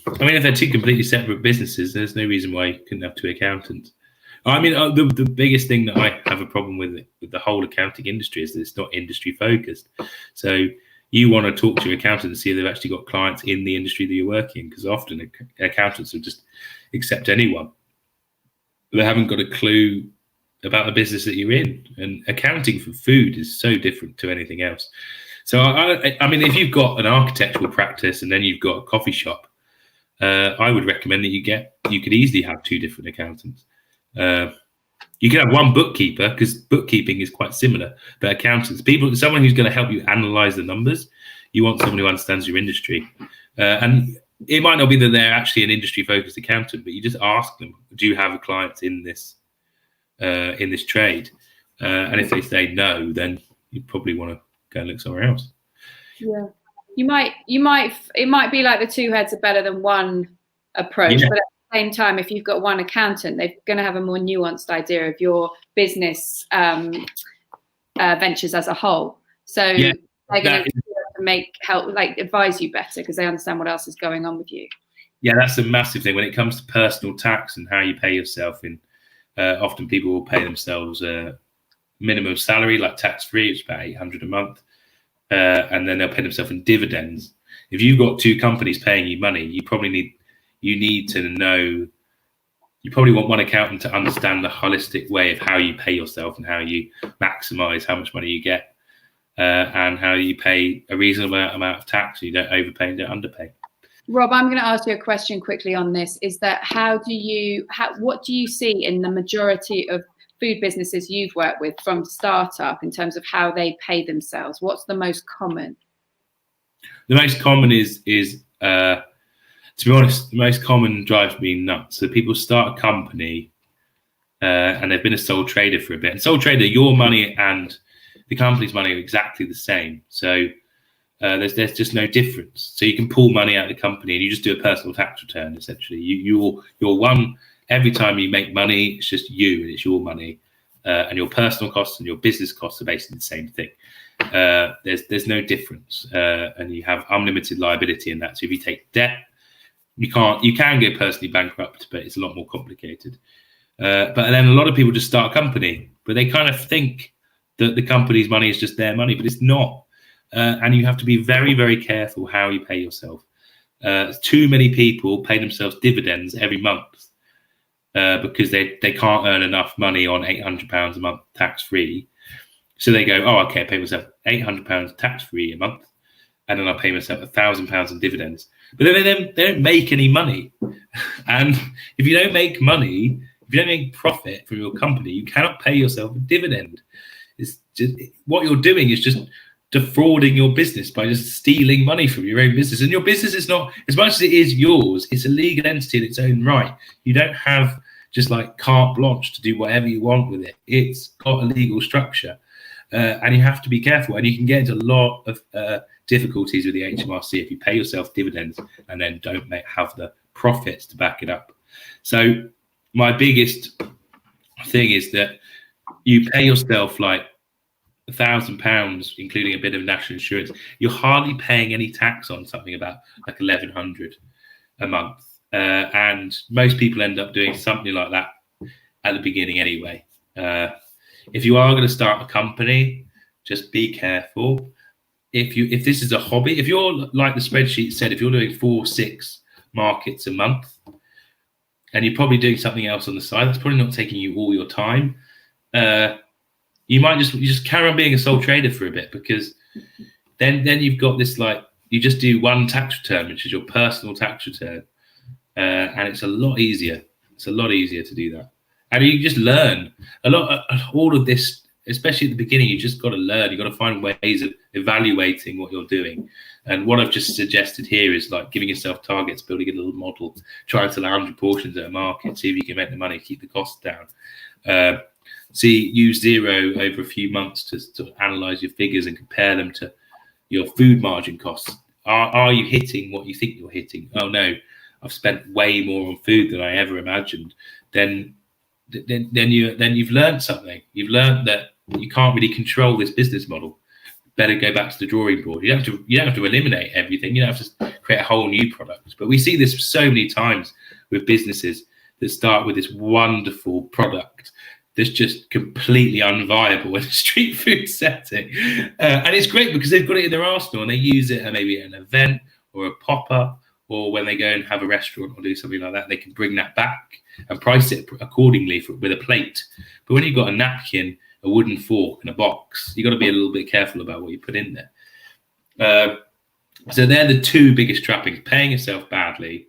I mean, if they're two completely separate businesses, there's no reason why you couldn't have two accountants. I mean, the biggest thing that I have a problem with the whole accounting industry is that it's not industry focused. So you want to talk to your accountant and see if they've actually got clients in the industry that you're working in, because often accountants will just accept anyone. They haven't got a clue about the business that you're in. And accounting for food is so different to anything else. So, I mean, if you've got an architectural practice and then you've got a coffee shop, I would recommend that you could easily have two different accountants. You can have one bookkeeper, because bookkeeping is quite similar, but accountants, someone who's going to help you analyze the numbers. You want someone who understands your industry. And it might not be that they're actually an industry focused accountant, but you just ask them, do you have a client in this trade? And if they say no, then you probably want to go and look somewhere else. Yeah. It might be like the two heads are better than one approach, but at the same time, if you've got one accountant, they're going to have a more nuanced idea of your business ventures as a whole. So they're going to advise you better because they understand what else is going on with you. Yeah, that's a massive thing when it comes to personal tax and how you pay yourself in Often people will pay themselves a minimum salary, like tax-free, it's about 800 a month, and then they'll pay themselves in dividends. If you've got two companies paying you money, you need to know. You probably want one accountant to understand the holistic way of how you pay yourself and how you maximize how much money you get, and how you pay a reasonable amount of tax so you don't overpay and don't underpay. Rob, I'm going to ask you a question quickly on this. Is that what do you see in the majority of food businesses you've worked with from startup in terms of how they pay themselves? What's the most common? The most common is to be honest, the most common drives me nuts. So people start a company and they've been a sole trader for a bit. And sole trader, your money and the company's money are exactly the same. So there's just no difference. So you can pull money out of the company and you just do a personal tax return, essentially. You're one, every time you make money, it's just you and it's your money. And your personal costs and your business costs are basically the same thing. There's no difference. And you have unlimited liability in that. So if you take debt, you can go personally bankrupt, but it's a lot more complicated. But then a lot of people just start a company, but they kind of think that the company's money is just their money, but it's not. And you have to be very, very careful how you pay yourself. Too many people pay themselves dividends every month because they can't earn enough money on £800 a month tax-free. So they go, oh, okay, I pay myself £800 tax-free a month, and then I pay myself £1,000 in dividends. But then they don't make any money. And if you don't make money, if you don't make profit from your company, you cannot pay yourself a dividend. It's just, what you're doing is just defrauding your business by just stealing money from your own business. And your business is not, as much as it is yours, it's a legal entity in its own right. You don't have just like carte blanche to do whatever you want with it. It's got a legal structure. And you have to be careful. And you can get into a lot of difficulties with the HMRC if you pay yourself dividends and then don't have the profits to back it up. So my biggest thing is that you pay yourself like £1,000, including a bit of national insurance. You're hardly paying any tax on something about like £1,100 a month. And most people end up doing something like that at the beginning anyway. If you are going to start a company, just be careful. If this is a hobby, if you're like the spreadsheet said, if you're doing 4-6 markets a month, and you're probably doing something else on the side, that's probably not taking you all your time. You might just carry on being a sole trader for a bit, because then you've got this, like, you just do one tax return, which is your personal tax return, and it's a lot easier. It's a lot easier to do that, and you just learn a lot. All of this, especially at the beginning, you just got to learn. You've got to find ways of evaluating what you're doing. And what I've just suggested here is like giving yourself targets, building a little model, trying to land your portions at a market, see if you can make the money, keep the costs down. Use zero over a few months to analyze your figures and compare them to your food margin costs. Are you hitting what you think you're hitting? Oh no, I've spent way more on food than I ever imagined. Then you've learned something. You've learned that you can't really control this business model. Better go back to the drawing board. You don't have to eliminate everything. You don't have to create a whole new product. But we see this so many times with businesses that start with this wonderful product that's just completely unviable in a street food setting. And it's great because they've got it in their arsenal and they use it maybe at an event or a pop-up, or when they go and have a restaurant or do something like that, they can bring that back and price it accordingly with a plate. But when you've got a napkin, a wooden fork and a box, you've got to be a little bit careful about what you put in there. So they're the two biggest trappings: paying yourself badly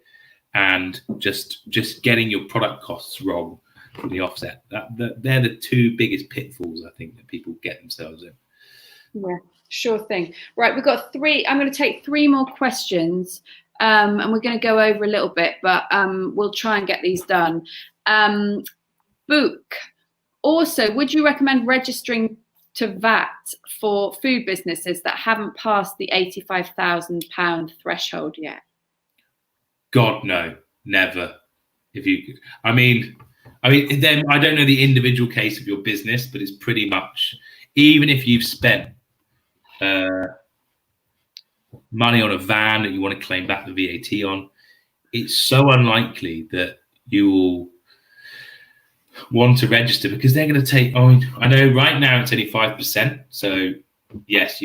and just getting your product costs wrong from the offset. They're the two biggest pitfalls, I think, that people get themselves in. Yeah, sure thing. Right, we've got three. I'm going to take three more questions, and we're going to go over a little bit, but we'll try and get these done. Book. Also, would you recommend registering to VAT for food businesses that haven't passed the £85,000 threshold yet? God, no, never. I mean, then I don't know the individual case of your business, but it's pretty much, even if you've spent money on a van that you want to claim back the VAT on, it's so unlikely that you will want to register, because they're going to take, oh, I know right now it's only 5%. So yes,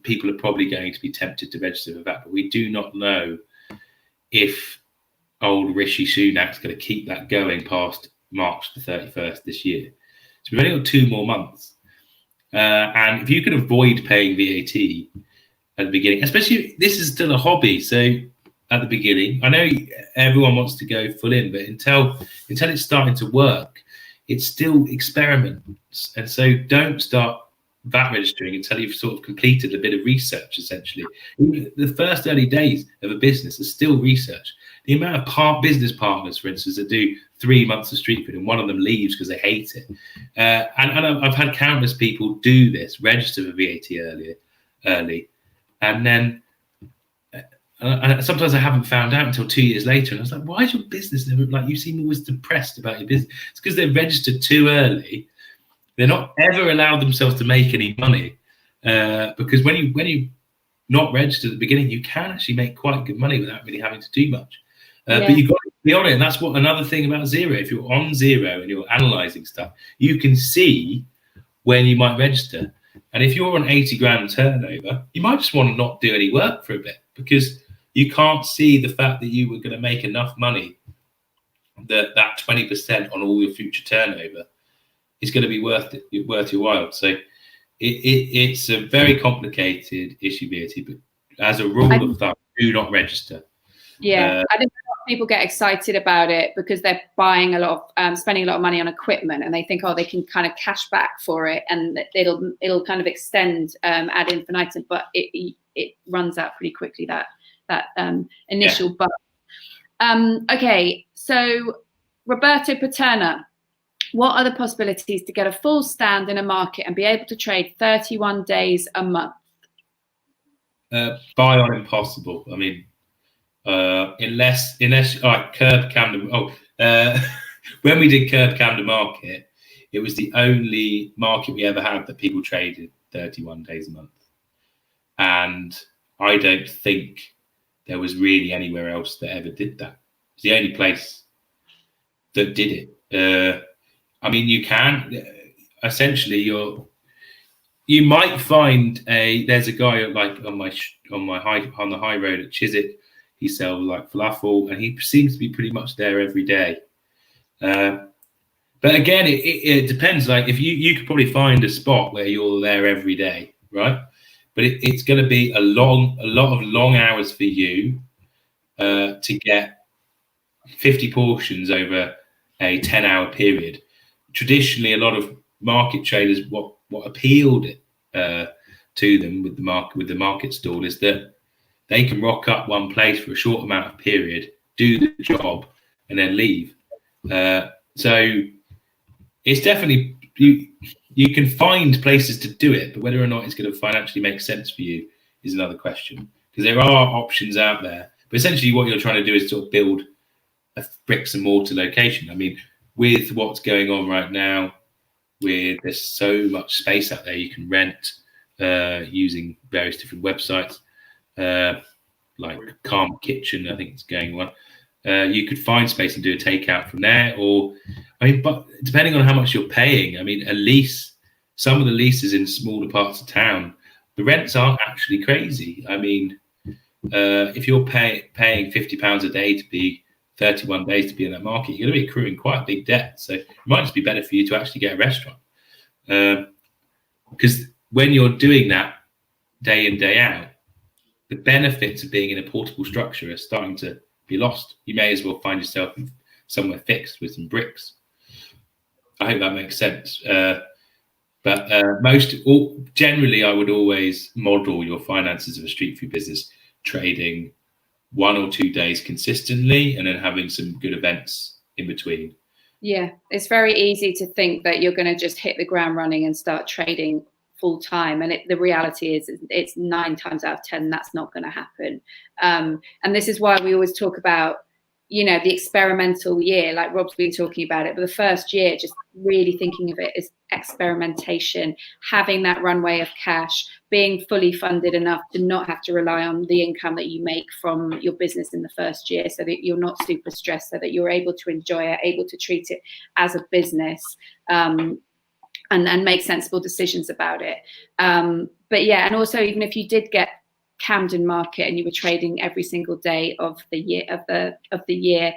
people are probably going to be tempted to register for that, but we do not know if old Rishi Sunak's going to keep that going past March the 31st this year. So we've only got 2 more months. And if you can avoid paying VAT at the beginning, especially this is still a hobby. So at the beginning, I know everyone wants to go full in, but until it's starting to work, it's still experiments. And so don't start VAT registering until you've sort of completed a bit of research, essentially. The first early days of a business are still research. The amount of business partners, for instance, that do 3 months of street food and one of them leaves because they hate it. And I've had countless people do this, register for VAT early, and then sometimes I haven't found out until 2 years later. And I was like, why is your business never, like, you seem always depressed about your business? It's because they've registered too early. They're not ever allowed themselves to make any money, because when you not registered at the beginning, you can actually make quite good money without really having to do much. But you've got to be on it. And that's what another thing about Zero. If you're on Zero and you're analysing stuff, you can see when you might register. And if you're on 80 grand turnover, you might just want to not do any work for a bit, because you can't see the fact that you were going to make enough money that 20% on all your future turnover is going to be worth your while. So it's a very complicated issue, VAT, but as a rule of thumb, do not register. Yeah, I think a lot of people get excited about it because they're buying a lot of, spending a lot of money on equipment, and they think, oh, they can kind of cash back for it, and it'll kind of extend ad infinitum, but it runs out pretty quickly, that initial buzz. Okay, so Roberto Paterna, what are the possibilities to get a full stand in a market and be able to trade 31 days a month? Buy on impossible. I mean, unless Curb Camden. When we did Curb Camden Market, it was the only market we ever had that people traded 31 days a month, and I don't think there was really anywhere else that ever did that. It's the only place that did it. I mean, you can essentially you might find there's a guy like on the high road at Chiswick. He sells like falafel, and he seems to be pretty much there every day. But again, it depends. Like, if you could probably find a spot where you're there every day, right? But it's going to be a lot of long hours for you to get 50 portions over a 10-hour period. Traditionally, a lot of market traders, what appealed to them with the market stall is that they can rock up one place for a short amount of period, do the job, and then leave. So it's definitely, you can find places to do it, but whether or not it's going to financially make sense for you is another question, because there are options out there. But essentially what you're trying to do is sort of build a bricks and mortar location. I mean, with what's going on right now, there's so much space out there you can rent using various different websites, like Karma Kitchen, I think it's going on. You could find space and do a takeout from there, or, I mean, but depending on how much you're paying, I mean, a lease, some of the leases in smaller parts of town, the rents aren't actually crazy. I mean, if you're paying £50 a day to be 31 days to be in that market, you're going to be accruing quite a big debt. So it might just be better for you to actually get a restaurant, because when you're doing that day in, day out, the benefits of being in a portable structure are starting to be lost. You may as well find yourself somewhere fixed with some bricks. I hope that makes sense. But generally, I would always model your finances of a street food business trading 1 or 2 days consistently, and then having some good events in between. Yeah, it's very easy to think that you're going to just hit the ground running and start trading full time, and the reality is it's 9 times out of 10 that's not going to happen. And this is why we always talk about you know, the experimental year, like Rob's been talking about it, but the first year, just really thinking of it as experimentation, having that runway of cash, being fully funded enough to not have to rely on the income that you make from your business in the first year, so that you're not super stressed, so that you're able to enjoy it, able to treat it as a business, and make sensible decisions about it. But yeah, and also, even if you did get Camden market and you were trading every single day of the year,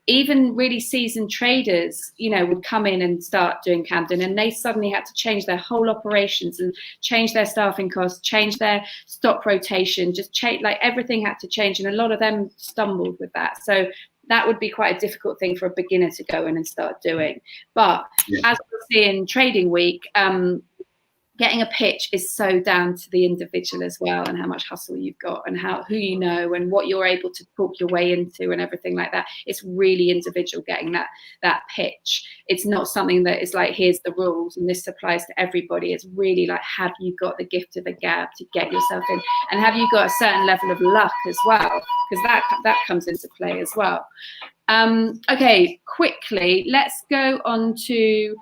even really seasoned traders, you know, would come in and start doing Camden, and they suddenly had to change their whole operations and change their staffing costs, change their stock rotation, just change, like everything had to change, and a lot of them stumbled with that. So that would be quite a difficult thing for a beginner to go in and start doing. But as we'll see in Trading Week, getting a pitch is so down to the individual as well, and how much hustle you've got, and who you know, and what you're able to talk your way into, and everything like that. It's really individual getting that pitch. It's not something that is like, here's the rules and this applies to everybody. It's really like, have you got the gift of the gab to get yourself in, and have you got a certain level of luck as well, because that comes into play as well. Okay, quickly, let's go on to.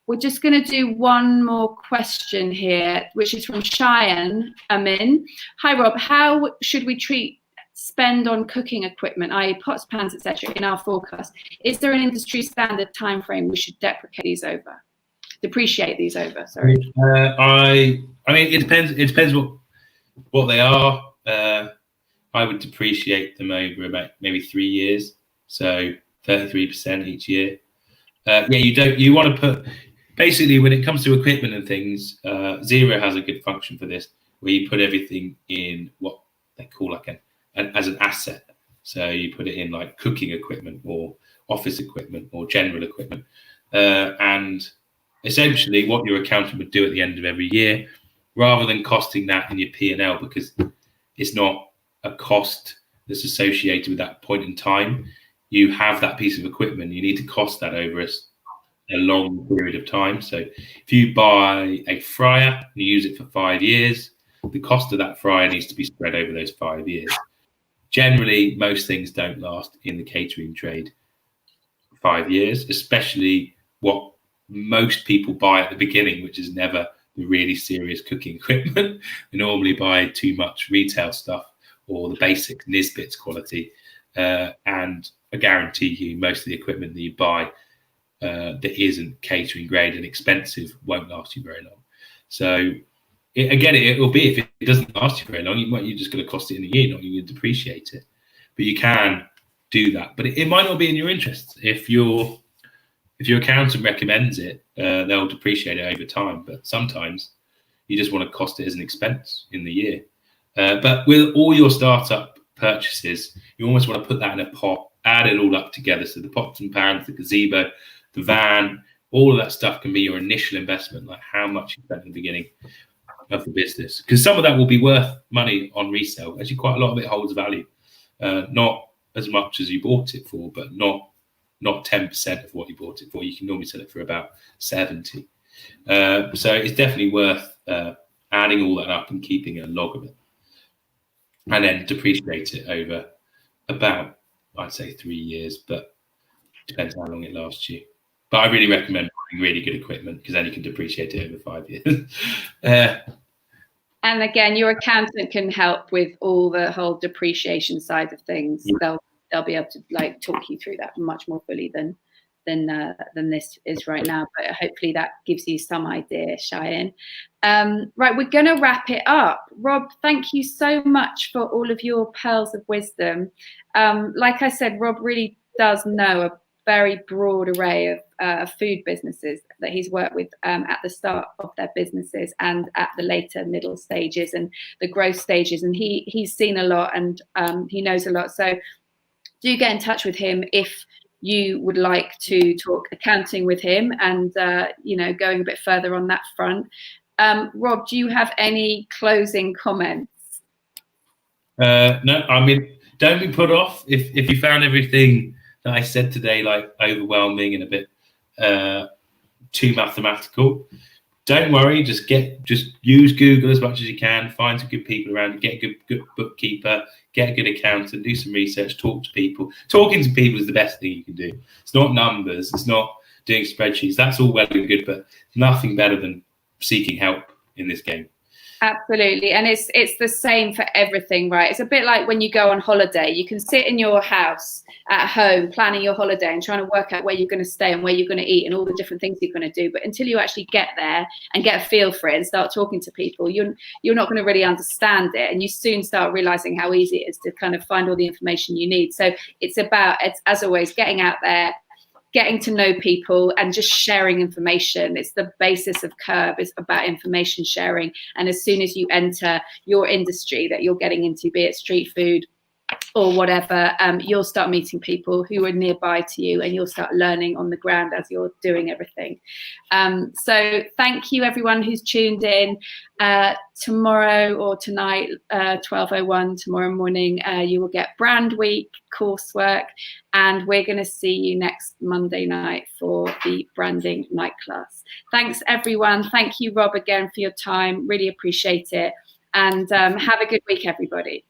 We're just going to do one more question here, which is from Cheyenne Amin. Hi, Rob. How should we treat spend on cooking equipment, i.e. pots, pans, etc., in our forecast? Is there an industry standard time frame we should depreciate these over? Sorry. I mean, it depends. It depends what they are. I would depreciate them over about maybe 3 years, so 33% each year. You want to put. Basically, when it comes to equipment and things, Zero has a good function for this, where you put everything in what they call like as an asset. So you put it in like cooking equipment or office equipment or general equipment. And essentially what your accountant would do at the end of every year, rather than costing that in your P&L, because it's not a cost that's associated with that point in time, you have that piece of equipment, you need to cost that over a long period of time. So if you buy a fryer and you use it for 5 years, the cost of that fryer needs to be spread over those 5 years. Generally, most things don't last in the catering trade 5 years, especially what most people buy at the beginning, which is never the really serious cooking equipment. They normally buy too much retail stuff or the basic Nisbets quality. And I guarantee you, most of the equipment that you buy that isn't catering grade and expensive won't last you very long. So it will be, if it doesn't last you very long, you're just going to cost it in a year, not you depreciate it. But you can do that, but it might not be in your interest. If your accountant recommends it, they'll depreciate it over time. But sometimes you just want to cost it as an expense in the year. But with all your startup purchases, you almost want to put that in a pot, add it all up together. So the pots and pans, the gazebo, the van, all of that stuff can be your initial investment, like how much you spent at the beginning of the business. Because some of that will be worth money on resale. Actually, quite a lot of it holds value. Not as much as you bought it for, but not 10% of what you bought it for. You can normally sell it for about 70. So it's definitely worth adding all that up and keeping a log of it. And then depreciate it over about, I'd say, 3 years, but depends how long it lasts you. But I really recommend buying really good equipment, because then you can depreciate it over 5 years. And again, your accountant can help with all the whole depreciation side of things. Yeah. They'll be able to like talk you through that much more fully than this is right now. But hopefully that gives you some idea, Cheyenne. Right, we're going to wrap it up. Rob, thank you so much for all of your pearls of wisdom. Like I said, Rob really does know a very broad array of food businesses that he's worked with at the start of their businesses and at the later middle stages and the growth stages. And he's seen a lot, and he knows a lot. So do get in touch with him if you would like to talk accounting with him and, going a bit further on that front. Rob, do you have any closing comments? No, I mean, don't be put off if you found everything that I said today like overwhelming and a bit too mathematical. Don't worry, just use Google as much as you can, find some good people around, get a good bookkeeper, get a good accountant, do some research, talk to people. Talking to people is the best thing you can do. It's not numbers, it's not doing spreadsheets. That's all well and good, but nothing better than seeking help in this game. Absolutely. And it's the same for everything, right? It's a bit like when you go on holiday. You can sit in your house at home planning your holiday and trying to work out where you're going to stay and where you're going to eat and all the different things you're going to do. But until you actually get there and get a feel for it and start talking to people, you're not going to really understand it. And you soon start realizing how easy it is to kind of find all the information you need. So it's as always, getting out there, getting to know people and just sharing information. It's the basis of Curb. It's about information sharing. And as soon as you enter your industry that you're getting into, be it street food or whatever, you'll start meeting people who are nearby to you and you'll start learning on the ground as you're doing everything. So thank you everyone who's tuned in. Tomorrow or tonight, 12:01 tomorrow morning, you will get Brand Week coursework, and we're going to see you next Monday night for the branding night class. Thanks everyone. Thank you, Rob, again for your time. Really appreciate it. And have a good week, everybody.